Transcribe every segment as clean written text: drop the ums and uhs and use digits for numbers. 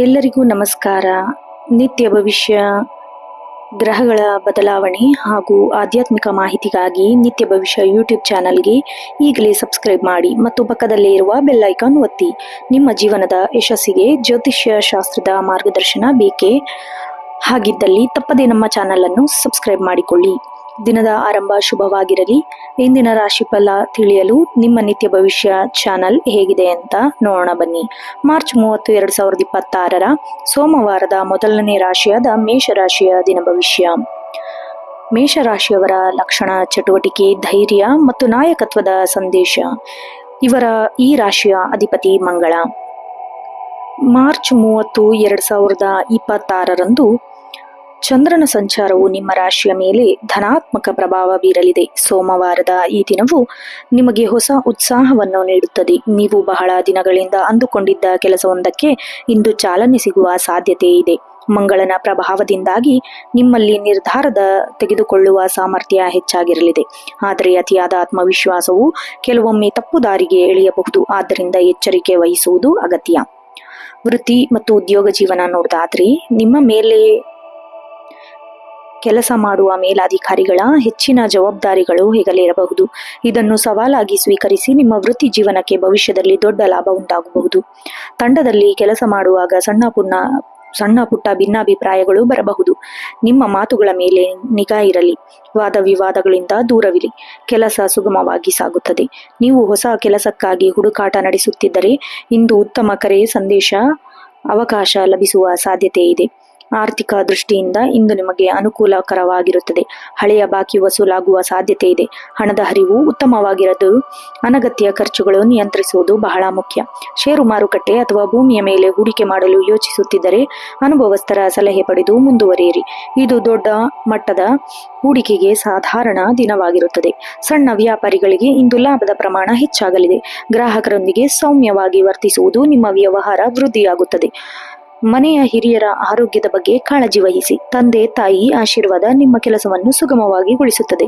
ಎಲ್ಲರಿಗೂ ನಮಸ್ಕಾರ. ನಿತ್ಯ ಭವಿಷ್ಯ, ಗ್ರಹಗಳ ಬದಲಾವಣೆ ಹಾಗೂ ಆಧ್ಯಾತ್ಮಿಕ ಮಾಹಿತಿಗಾಗಿ ನಿತ್ಯ ಭವಿಷ್ಯ ಯೂಟ್ಯೂಬ್ ಚಾನಲ್ಗೆ ಈಗಲೇ ಸಬ್ಸ್ಕ್ರೈಬ್ ಮಾಡಿ ಮತ್ತು ಪಕ್ಕದಲ್ಲೇ ಇರುವ ಬೆಲ್ ಐಕಾನ್ ಒತ್ತಿ. ನಿಮ್ಮ ಜೀವನದ ಯಶಸ್ಸಿಗೆ ಜ್ಯೋತಿಷ್ಯ ಶಾಸ್ತ್ರದ ಮಾರ್ಗದರ್ಶನ ಬೇಕೇ? ಹಾಗಿದ್ದಲ್ಲಿ ತಪ್ಪದೇ ನಮ್ಮ ಚಾನಲ್ ಅನ್ನು ಸಬ್ಸ್ಕ್ರೈಬ್ ಮಾಡಿಕೊಳ್ಳಿ. ದಿನದ ಆರಂಭ ಶುಭವಾಗಿರಲಿ. ಇಂದಿನ ರಾಶಿಫಲ ತಿಳಿಯಲು ನಿಮ್ಮ ನಿತ್ಯ ಭವಿಷ್ಯ ಚಾನಲ್ ಹೇಗಿದೆ ಅಂತ ನೋಡೋಣ ಬನ್ನಿ. ಮಾರ್ಚ್ 30, 2026 ಸೋಮವಾರದ ಮೊದಲನೇ ರಾಶಿಯಾದ ಮೇಷರಾಶಿಯ ದಿನ ಭವಿಷ್ಯ. ಮೇಷರಾಶಿಯವರ ಲಕ್ಷಣ, ಚಟುವಟಿಕೆ, ಧೈರ್ಯ ಮತ್ತು ನಾಯಕತ್ವದ ಸಂದೇಶ. ಈ ರಾಶಿಯ ಅಧಿಪತಿ ಮಂಗಳ. ಮಾರ್ಚ್ 30, 2026 ಚಂದ್ರನ ಸಂಚಾರವು ನಿಮ್ಮ ರಾಶಿಯ ಮೇಲೆ ಧನಾತ್ಮಕ ಪ್ರಭಾವ ಬೀರಲಿದೆ. ಸೋಮವಾರದ ಈ ದಿನವು ನಿಮಗೆ ಹೊಸ ಉತ್ಸಾಹವನ್ನು ನೀಡುತ್ತದೆ. ನೀವು ಬಹಳ ದಿನಗಳಿಂದ ಅಂದುಕೊಂಡಿದ್ದ ಕೆಲಸವೊಂದಕ್ಕೆ ಇಂದು ಚಾಲನೆ ಸಿಗುವ ಸಾಧ್ಯತೆ ಇದೆ. ಮಂಗಳನ ಪ್ರಭಾವದಿಂದಾಗಿ ನಿಮ್ಮಲ್ಲಿ ನಿರ್ಧಾರದ ತೆಗೆದುಕೊಳ್ಳುವ ಸಾಮರ್ಥ್ಯ ಹೆಚ್ಚಾಗಿರಲಿದೆ. ಆದರೆ ಅತಿಯಾದ ಆತ್ಮವಿಶ್ವಾಸವು ಕೆಲವೊಮ್ಮೆ ತಪ್ಪು ದಾರಿಗೆ ಎಳೆಯಬಹುದು. ಆದ್ದರಿಂದ ಎಚ್ಚರಿಕೆ ವಹಿಸುವುದು ಅಗತ್ಯ. ವೃತ್ತಿ ಮತ್ತು ಉದ್ಯೋಗ ಜೀವನ ನೋಡಿದಾದ್ರೆ ನಿಮ್ಮ ಮೇಲೆ ಕೆಲಸ ಮಾಡುವ ಮೇಲಾಧಿಕಾರಿಗಳ ಹೆಚ್ಚಿನ ಜವಾಬ್ದಾರಿಗಳು ಹೆಗಲೇರಬಹುದು. ಇದನ್ನು ಸವಾಲಾಗಿ ಸ್ವೀಕರಿಸಿ ನಿಮ್ಮ ವೃತ್ತಿ ಜೀವನಕ್ಕೆ ಭವಿಷ್ಯದಲ್ಲಿ ದೊಡ್ಡ ಲಾಭ ಉಂಟಾಗಬಹುದು. ತಂಡದಲ್ಲಿ ಕೆಲಸ ಮಾಡುವಾಗ ಸಣ್ಣ ಪುಟ್ಟ ಭಿನ್ನಾಭಿಪ್ರಾಯಗಳು ಬರಬಹುದು. ನಿಮ್ಮ ಮಾತುಗಳ ಮೇಲೆ ನಿಗಾ ಇರಲಿ. ವಾದ ವಿವಾದಗಳಿಂದ ದೂರವಿರಿ. ಕೆಲಸ ಸುಗಮವಾಗಿ ಸಾಗುತ್ತದೆ. ನೀವು ಹೊಸ ಕೆಲಸಕ್ಕಾಗಿ ಹುಡುಕಾಟ ನಡೆಸುತ್ತಿದ್ದರೆ ಇಂದು ಉತ್ತಮ ಕರೆ, ಸಂದೇಶ, ಅವಕಾಶ ಲಭಿಸುವ ಸಾಧ್ಯತೆ ಇದೆ. ಆರ್ಥಿಕ ದೃಷ್ಟಿಯಿಂದ ಇಂದು ನಿಮಗೆ ಅನುಕೂಲಕರವಾಗಿರುತ್ತದೆ. ಹಳೆಯ ಬಾಕಿ ವಸೂಲಾಗುವ ಸಾಧ್ಯತೆ ಇದೆ. ಹಣದ ಹರಿವು ಉತ್ತಮವಾಗಿರದು. ಅನಗತ್ಯ ಖರ್ಚುಗಳು ನಿಯಂತ್ರಿಸುವುದು ಬಹಳ ಮುಖ್ಯ. ಷೇರು ಮಾರುಕಟ್ಟೆ ಅಥವಾ ಭೂಮಿಯ ಮೇಲೆ ಹೂಡಿಕೆ ಮಾಡಲು ಯೋಚಿಸುತ್ತಿದ್ದರೆ ಅನುಭವಸ್ಥರ ಸಲಹೆ ಪಡೆದು ಮುಂದುವರಿಯಿರಿ. ಇದು ದೊಡ್ಡ ಮಟ್ಟದ ಹೂಡಿಕೆಗೆ ಸಾಧಾರಣ ದಿನವಾಗಿರುತ್ತದೆ. ಸಣ್ಣ ವ್ಯಾಪಾರಿಗಳಿಗೆ ಇಂದು ಲಾಭದ ಪ್ರಮಾಣ ಹೆಚ್ಚಾಗಲಿದೆ. ಗ್ರಾಹಕರೊಂದಿಗೆ ಸೌಮ್ಯವಾಗಿ ವರ್ತಿಸುವುದು ನಿಮ್ಮ ವ್ಯವಹಾರ ವೃದ್ಧಿಯಾಗುತ್ತದೆ. ಮನೆಯ ಹಿರಿಯರ ಆರೋಗ್ಯದ ಬಗ್ಗೆ ಕಾಳಜಿ ವಹಿಸಿ. ತಂದೆ ತಾಯಿ ಆಶೀರ್ವಾದ ನಿಮ್ಮ ಕೆಲಸವನ್ನು ಸುಗಮವಾಗಿಗೊಳಿಸುತ್ತದೆ.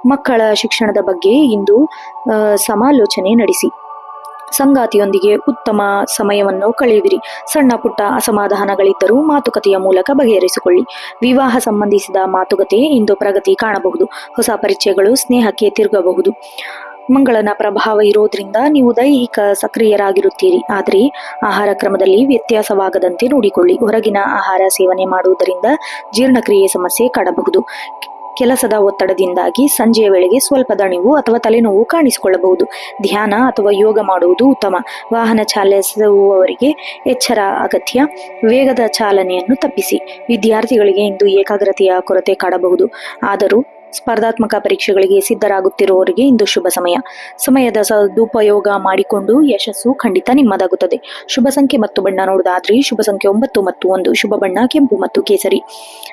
ಮಕ್ಕಳ ಶಿಕ್ಷಣದ ಬಗ್ಗೆ ಇಂದು ಸಮಾಲೋಚನೆ ನಡೆಸಿ. ಸಂಗಾತಿಯೊಂದಿಗೆ ಉತ್ತಮ ಸಮಯವನ್ನು ಕಳೆಯುವಿರಿ. ಸಣ್ಣ ಪುಟ್ಟ ಅಸಮಾಧಾನಗಳಿದ್ದರೂ ಮಾತುಕತೆಯ ಮೂಲಕ ಬಗೆಹರಿಸಿಕೊಳ್ಳಿ. ವಿವಾಹ ಸಂಬಂಧಿಸಿದ ಮಾತುಕತೆ ಇಂದು ಪ್ರಗತಿ ಕಾಣಬಹುದು. ಹೊಸ ಪರಿಚಯಗಳು ಸ್ನೇಹಕ್ಕೆ ತಿರುಗಬಹುದು. ಮಂಗಳನ ಪ್ರಭಾವ ಇರೋದ್ರಿಂದ ನೀವು ದೈಹಿಕ ಸಕ್ರಿಯರಾಗಿರುತ್ತೀರಿ. ಆದರೆ ಆಹಾರ ಕ್ರಮದಲ್ಲಿ ವ್ಯತ್ಯಾಸವಾಗದಂತೆ ನೋಡಿಕೊಳ್ಳಿ. ಹೊರಗಿನ ಆಹಾರ ಸೇವನೆ ಮಾಡುವುದರಿಂದ ಜೀರ್ಣಕ್ರಿಯೆ ಸಮಸ್ಯೆ ಕಾಡಬಹುದು. ಕೆಲಸದ ಒತ್ತಡದಿಂದಾಗಿ ಸಂಜೆಯ ವೇಳೆಗೆ ಸ್ವಲ್ಪ ದಣಿವು ಅಥವಾ ತಲೆನೋವು ಕಾಣಿಸಿಕೊಳ್ಳಬಹುದು. ಧ್ಯಾನ ಅಥವಾ ಯೋಗ ಮಾಡುವುದು ಉತ್ತಮ. ವಾಹನ ಚಾಲಿಸುವವರಿಗೆ ಎಚ್ಚರ ಅಗತ್ಯ. ವೇಗದ ಚಾಲನೆಯನ್ನು ತಪ್ಪಿಸಿ. ವಿದ್ಯಾರ್ಥಿಗಳಿಗೆ ಇಂದು ಏಕಾಗ್ರತೆಯ ಕೊರತೆ ಕಾಡಬಹುದು. ಆದರೂ ಸ್ಪರ್ಧಾತ್ಮಕ ಪರೀಕ್ಷೆಗಳಿಗೆ ಸಿದ್ಧರಾಗುತ್ತಿರುವವರಿಗೆ ಇಂದು ಶುಭ ಸಮಯದ ಸದುಪಯೋಗ ಮಾಡಿಕೊಂಡು ಯಶಸ್ಸು ಖಂಡಿತ ನಿಮ್ಮದಾಗುತ್ತದೆ. ಶುಭ ಸಂಖ್ಯೆ ಮತ್ತು ಬಣ್ಣ ನೋಡೋದಾದ್ರೆ ಶುಭ ಸಂಖ್ಯೆ 9 ಮತ್ತು 1. ಶುಭ ಬಣ್ಣ ಕೆಂಪು ಮತ್ತು ಕೇಸರಿ.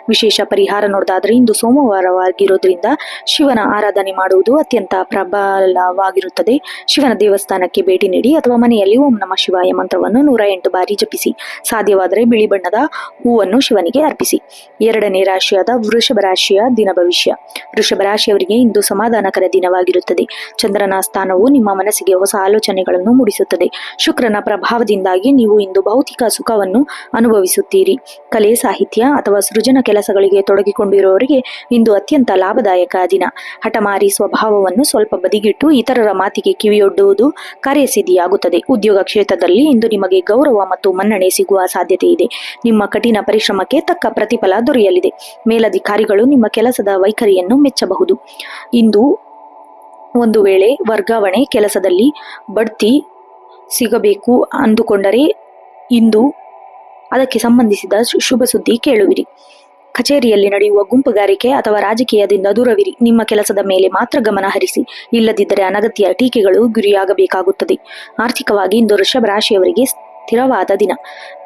ವಿಶೇಷ ಪರಿಹಾರ ನೋಡೋದಾದ್ರೆ ಇಂದು ಸೋಮವಾರವಾಗಿರೋದ್ರಿಂದ ಶಿವನ ಆರಾಧನೆ ಮಾಡುವುದು ಅತ್ಯಂತ ಪ್ರಬಲವಾಗಿರುತ್ತದೆ. ಶಿವನ ದೇವಸ್ಥಾನಕ್ಕೆ ಭೇಟಿ ನೀಡಿ ಅಥವಾ ಮನೆಯಲ್ಲಿ ಓಂ ನಮಃ ಶಿವಾಯ ಮಂತ್ರವನ್ನು 108 ಬಾರಿ ಜಪಿಸಿ. ಸಾಧ್ಯವಾದರೆ ಬಿಳಿ ಬಣ್ಣದ ಹೂವನ್ನು ಶಿವನಿಗೆ ಅರ್ಪಿಸಿ. ಎರಡನೇ ರಾಶಿಯಾದ ವೃಷಭ ರಾಶಿಯ ದಿನ ಭವಿಷ್ಯ. ವೃಷಭ ರಾಶಿಯವರಿಗೆ ಇಂದು ಸಮಾಧಾನಕರ ದಿನವಾಗಿರುತ್ತದೆ. ಚಂದ್ರನ ಸ್ಥಾನವು ನಿಮ್ಮ ಮನಸ್ಸಿಗೆ ಹೊಸ ಆಲೋಚನೆಗಳನ್ನು ಮೂಡಿಸುತ್ತದೆ. ಶುಕ್ರನ ಪ್ರಭಾವದಿಂದಾಗಿ ನೀವು ಇಂದು ಭೌತಿಕ ಸುಖವನ್ನು ಅನುಭವಿಸುತ್ತೀರಿ. ಕಲೆ, ಸಾಹಿತ್ಯ ಅಥವಾ ಸೃಜನ ಕೆಲಸಗಳಿಗೆ ತೊಡಗಿಕೊಂಡಿರುವವರಿಗೆ ಇಂದು ಅತ್ಯಂತ ಲಾಭದಾಯಕ ದಿನ. ಹಠಮಾರಿ ಸ್ವಭಾವವನ್ನು ಸ್ವಲ್ಪ ಬದಿಗಿಟ್ಟು ಇತರರ ಮಾತಿಗೆ ಕಿವಿಯೊಡ್ಡುವುದು ಕಾರ್ಯಸಿದ್ಧಿಯಾಗುತ್ತದೆ. ಉದ್ಯೋಗ ಕ್ಷೇತ್ರದಲ್ಲಿ ಇಂದು ನಿಮಗೆ ಗೌರವ ಮತ್ತು ಮನ್ನಣೆ ಸಿಗುವ ಸಾಧ್ಯತೆ ಇದೆ. ನಿಮ್ಮ ಕಠಿಣ ಪರಿಶ್ರಮಕ್ಕೆ ತಕ್ಕ ಪ್ರತಿಫಲ ದೊರೆಯಲಿದೆ. ಮೇಲಧಿಕಾರಿಗಳು ನಿಮ್ಮ ಕೆಲಸದ ವೈಖರಿಯನ್ನು ಮೆಚ್ಚಬಹುದು. ಇಂದು ಒಂದು ವೇಳೆ ವರ್ಗಾವಣೆ, ಕೆಲಸದಲ್ಲಿ ಬಡ್ತಿ ಸಿಗಬೇಕು ಅಂದುಕೊಂಡರೆ ಇಂದು ಅದಕ್ಕೆ ಸಂಬಂಧಿಸಿದ ಶುಭ ಸುದ್ದಿ ಕೇಳುವಿರಿ. ಕಚೇರಿಯಲ್ಲಿ ನಡೆಯುವ ಗುಂಪುಗಾರಿಕೆ ಅಥವಾ ರಾಜಕೀಯದಿಂದ ದೂರವಿರಿ. ನಿಮ್ಮ ಕೆಲಸದ ಮೇಲೆ ಮಾತ್ರ ಗಮನ ಹರಿಸಿ. ಇಲ್ಲದಿದ್ದರೆ ಅನಗತ್ಯ ಟೀಕೆಗಳು ಗುರಿಯಾಗಬೇಕಾಗುತ್ತದೆ. ಆರ್ಥಿಕವಾಗಿ ಇಂದು ವೃಷಭ ರಾಶಿಯವರಿಗೆ ಸ್ಥಿರವಾದ ದಿನ.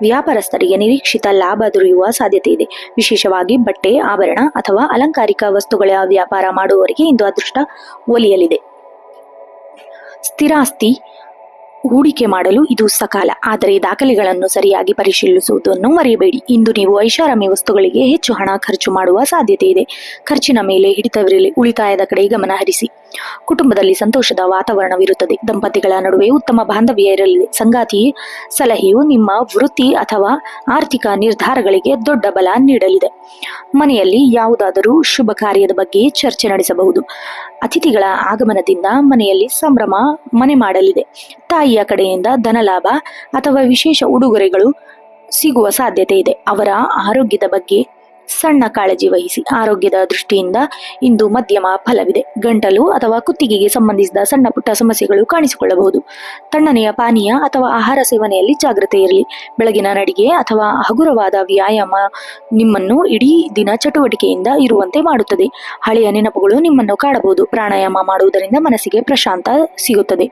ವ್ಯಾಪಾರಸ್ಥರಿಗೆ ನಿರೀಕ್ಷಿತ ಲಾಭ ದೊರೆಯುವ ಸಾಧ್ಯತೆ ಇದೆ. ವಿಶೇಷವಾಗಿ ಬಟ್ಟೆ, ಆಭರಣ ಅಥವಾ ಅಲಂಕಾರಿಕ ವಸ್ತುಗಳ ವ್ಯಾಪಾರ ಮಾಡುವವರಿಗೆ ಇಂದು ಅದೃಷ್ಟ ಒಲಿಯಲಿದೆ. ಸ್ಥಿರಾಸ್ತಿ ಹೂಡಿಕೆ ಮಾಡಲು ಇದು ಸಕಾಲ, ಆದರೆ ದಾಖಲೆಗಳನ್ನು ಸರಿಯಾಗಿ ಪರಿಶೀಲಿಸುವುದನ್ನು ಮರೆಯಬೇಡಿ. ಇಂದು ನೀವು ಐಷಾರಾಮಿ ವಸ್ತುಗಳಿಗೆ ಹೆಚ್ಚು ಹಣ ಖರ್ಚು ಮಾಡುವ ಸಾಧ್ಯತೆ ಇದೆ. ಖರ್ಚಿನ ಮೇಲೆ ಹಿಡಿತವಿರಲಿ, ಉಳಿತಾಯದ ಕಡೆ ಗಮನ ಹರಿಸಿ. ಕುಟುಂಬದಲ್ಲಿ ಸಂತೋಷದ ವಾತಾವರಣವಿರುತ್ತದೆ. ದಂಪತಿಗಳ ನಡುವೆ ಉತ್ತಮ ಬಾಂಧವ್ಯ ಇರಲಿದೆ. ಸಂಗಾತಿ ಸಲಹೆಯು ನಿಮ್ಮ ವೃತ್ತಿ ಅಥವಾ ಆರ್ಥಿಕ ನಿರ್ಧಾರಗಳಿಗೆ ದೊಡ್ಡ ಬಲ ನೀಡಲಿದೆ. ಮನೆಯಲ್ಲಿ ಯಾವುದಾದರೂ ಶುಭ ಕಾರ್ಯದ ಬಗ್ಗೆ ಚರ್ಚೆ ನಡೆಸಬಹುದು. ಅತಿಥಿಗಳ ಆಗಮನದಿಂದ ಮನೆಯಲ್ಲಿ ಸಂಭ್ರಮ ಮನೆ ಮಾಡಲಿದೆ. ತಾಯಿಯ ಕಡೆಯಿಂದ ಧನಲಾಭ ಅಥವಾ ವಿಶೇಷ ಉಡುಗೊರೆಗಳು ಸಿಗುವ ಸಾಧ್ಯತೆ ಇದೆ. ಅವರ ಆರೋಗ್ಯದ ಬಗ್ಗೆ ಸಣ್ಣ ಕಾಳಜಿ ವಹಿಸಿ. ಆರೋಗ್ಯದ ದೃಷ್ಟಿಯಿಂದ ಇಂದು ಮಧ್ಯಮ ಫಲವಿದೆ. ಗಂಟಲು ಅಥವಾ ಕುತ್ತಿಗೆಗೆ ಸಂಬಂಧಿಸಿದ ಸಣ್ಣ ಪುಟ್ಟ ಸಮಸ್ಯೆಗಳು ಕಾಣಿಸಿಕೊಳ್ಳಬಹುದು. ತಣ್ಣನೆಯ ಪಾನೀಯ ಅಥವಾ ಆಹಾರ ಸೇವನೆಯಲ್ಲಿ ಜಾಗ್ರತೆ ಇರಲಿ. ಬೆಳಗಿನ ನಡಿಗೆ ಅಥವಾ ಹಗುರವಾದ ವ್ಯಾಯಾಮ ನಿಮ್ಮನ್ನು ಇಡೀ ದಿನ ಚಟುವಟಿಕೆಯಿಂದ ಇರುವಂತೆ ಮಾಡುತ್ತದೆ. ಹಳೆಯ ನೆನಪುಗಳು ನಿಮ್ಮನ್ನು ಕಾಡಬಹುದು. ಪ್ರಾಣಾಯಾಮ ಮಾಡುವುದರಿಂದ ಮನಸ್ಸಿಗೆ ಪ್ರಶಾಂತ ಸಿಗುತ್ತದೆ.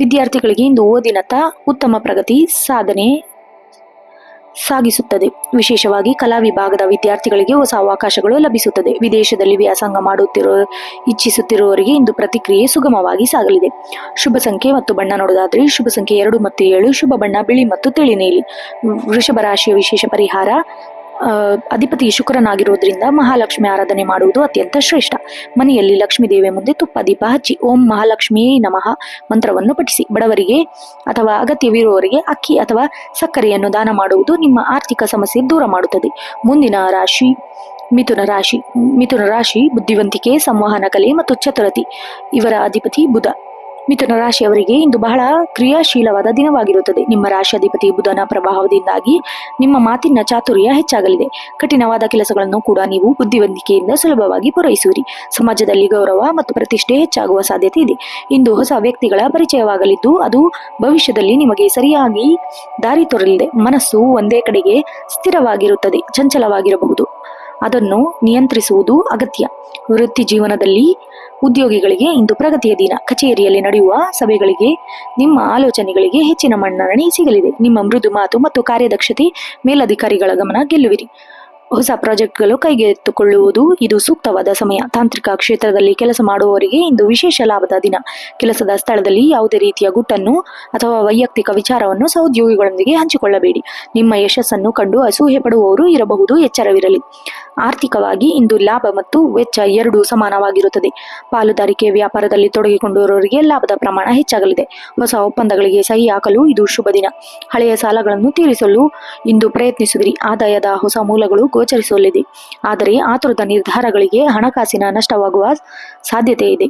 ವಿದ್ಯಾರ್ಥಿಗಳಿಗೆ ಇಂದು ಓದಿನತ್ತ ಉತ್ತಮ ಪ್ರಗತಿ ಸಾಗಿಸುತ್ತದೆ. ವಿಶೇಷವಾಗಿ ಕಲಾ ವಿಭಾಗದ ವಿದ್ಯಾರ್ಥಿಗಳಿಗೆ ಹೊಸ ಅವಕಾಶಗಳು ಲಭಿಸುತ್ತದೆ. ವಿದೇಶದಲ್ಲಿ ವ್ಯಾಸಂಗ ಇಚ್ಛಿಸುತ್ತಿರುವವರಿಗೆ ಇಂದು ಪ್ರತಿಕ್ರಿಯೆ ಸುಗಮವಾಗಿ ಸಾಗಲಿದೆ. ಶುಭ ಸಂಖ್ಯೆ ಮತ್ತು ಬಣ್ಣ ನೋಡೋದಾದ್ರೆ ಶುಭ ಸಂಖ್ಯೆ 2 ಮತ್ತು 7. ಶುಭ ಬಣ್ಣ ಬಿಳಿ ಮತ್ತು ತಿಳಿ ನೀಲಿ. ವೃಷಭ ರಾಶಿಯ ವಿಶೇಷ ಪರಿಹಾರ ಅಧಿಪತಿ ಶುಕ್ರನಾಗಿರುವುದರಿಂದ ಮಹಾಲಕ್ಷ್ಮಿ ಆರಾಧನೆ ಮಾಡುವುದು ಅತ್ಯಂತ ಶ್ರೇಷ್ಠ. ಮನೆಯಲ್ಲಿ ಲಕ್ಷ್ಮೀ ದೇವಿಯ ಮುಂದೆ ತುಪ್ಪ ದೀಪ ಹಚ್ಚಿ ಓಂ ಮಹಾಲಕ್ಷ್ಮಿಯೇ ನಮಃ ಮಂತ್ರವನ್ನು ಪಠಿಸಿ. ಬಡವರಿಗೆ ಅಥವಾ ಅಗತ್ಯವಿರುವವರಿಗೆ ಅಕ್ಕಿ ಅಥವಾ ಸಕ್ಕರೆಯನ್ನು ದಾನ ಮಾಡುವುದು ನಿಮ್ಮ ಆರ್ಥಿಕ ಸಮಸ್ಯೆ ದೂರ ಮಾಡುತ್ತದೆ. ಮುಂದಿನ ರಾಶಿ ಮಿಥುನ ರಾಶಿ ಬುದ್ಧಿವಂತಿಕೆ, ಸಂವಹನ ಕಲೆ ಮತ್ತು ಚತುರತೆ. ಇವರ ಅಧಿಪತಿ ಬುಧ. ಮಿಥುನ ರಾಶಿಯವರಿಗೆ ಇಂದು ಬಹಳ ಕ್ರಿಯಾಶೀಲವಾದ ದಿನವಾಗಿರುತ್ತದೆ. ನಿಮ್ಮ ರಾಶಿಯಾಧಿಪತಿ ಬುಧನ ಪ್ರಭಾವದಿಂದಾಗಿ ನಿಮ್ಮ ಮಾತಿನ ಚಾತುರ್ಯ ಹೆಚ್ಚಾಗಲಿದೆ. ಕಠಿಣವಾದ ಕೆಲಸಗಳನ್ನು ಕೂಡ ನೀವು ಬುದ್ಧಿವಂತಿಕೆಯಿಂದ ಸುಲಭವಾಗಿ ಪೂರೈಸುವಿರಿ. ಸಮಾಜದಲ್ಲಿ ಗೌರವ ಮತ್ತು ಪ್ರತಿಷ್ಠೆ ಹೆಚ್ಚಾಗುವ ಸಾಧ್ಯತೆ ಇದೆ. ಇಂದು ಹೊಸ ವ್ಯಕ್ತಿಗಳ ಪರಿಚಯವಾಗಲಿದ್ದು ಅದು ಭವಿಷ್ಯದಲ್ಲಿ ನಿಮಗೆ ಸರಿಯಾಗಿ ದಾರಿ ತೋರಲಿದೆ. ಮನಸ್ಸು ಒಂದೇ ಕಡೆಗೆ ಸ್ಥಿರವಾಗಿರುತ್ತದೆ. ಚಂಚಲವಾಗಿರಬಹುದು. ಅದನ್ನು ನಿಯಂತ್ರಿಸುವುದು ಅಗತ್ಯ. ವೃತ್ತಿ ಜೀವನದಲ್ಲಿ ಉದ್ಯೋಗಿಗಳಿಗೆ ಇಂದು ಪ್ರಗತಿಯ ದಿನ. ಕಚೇರಿಯಲ್ಲಿ ನಡೆಯುವ ಸಭೆಗಳಿಗೆ ನಿಮ್ಮ ಆಲೋಚನೆಗಳಿಗೆ ಹೆಚ್ಚಿನ ಮನ್ನಣೆ ಸಿಗಲಿದೆ. ನಿಮ್ಮ ಮೃದು ಮಾತು ಮತ್ತು ಕಾರ್ಯದಕ್ಷತೆ ಮೇಲಧಿಕಾರಿಗಳ ಗಮನ ಗೆಲ್ಲುವಿರಿ. ಹೊಸ ಪ್ರಾಜೆಕ್ಟ್ಗಳು ಕೈಗೆತ್ತಿಕೊಳ್ಳುವುದು ಇದು ಸೂಕ್ತವಾದ ಸಮಯ. ತಾಂತ್ರಿಕ ಕ್ಷೇತ್ರದಲ್ಲಿ ಕೆಲಸ ಮಾಡುವವರಿಗೆ ಇಂದು ವಿಶೇಷ ಲಾಭದ ದಿನ. ಕೆಲಸದ ಸ್ಥಳದಲ್ಲಿ ಯಾವುದೇ ರೀತಿಯ ಗುಟ್ಟನ್ನು ಅಥವಾ ವೈಯಕ್ತಿಕ ವಿಚಾರವನ್ನು ಸಹೋದ್ಯೋಗಿಗಳೊಂದಿಗೆ ಹಂಚಿಕೊಳ್ಳಬೇಡಿ. ನಿಮ್ಮ ಯಶಸ್ಸನ್ನು ಕಂಡು ಅಸೂಹೆ ಪಡುವವರು ಇರಬಹುದು. ಎಚ್ಚರವಿರಲಿ. ಆರ್ಥಿಕವಾಗಿ ಇಂದು ಲಾಭ ಮತ್ತು ವೆಚ್ಚ ಎರಡೂ ಸಮಾನವಾಗಿರುತ್ತದೆ. ಪಾಲುದಾರಿಕೆ ವ್ಯಾಪಾರದಲ್ಲಿ ತೊಡಗಿಕೊಂಡಿರುವವರಿಗೆ ಲಾಭದ ಪ್ರಮಾಣ ಹೆಚ್ಚಾಗಲಿದೆ. ಹೊಸ ಒಪ್ಪಂದಗಳಿಗೆ ಸಹಿ ಹಾಕಲು ಇದು ಶುಭ ದಿನ. ಹಳೆಯ ಸಾಲಗಳನ್ನು ತೀರಿಸಲು ಇಂದು ಪ್ರಯತ್ನಿಸುವಿರಿ. ಆದಾಯದ ಹೊಸ ಮೂಲಗಳು ಗೋಚರಿಸಲಿದೆ. ಆದರೆ ಆತುರದ ನಿರ್ಧಾರಗಳಿಗೆ ಹಣಕಾಸಿನ ನಷ್ಟವಾಗುವ ಸಾಧ್ಯತೆ ಇದೆ.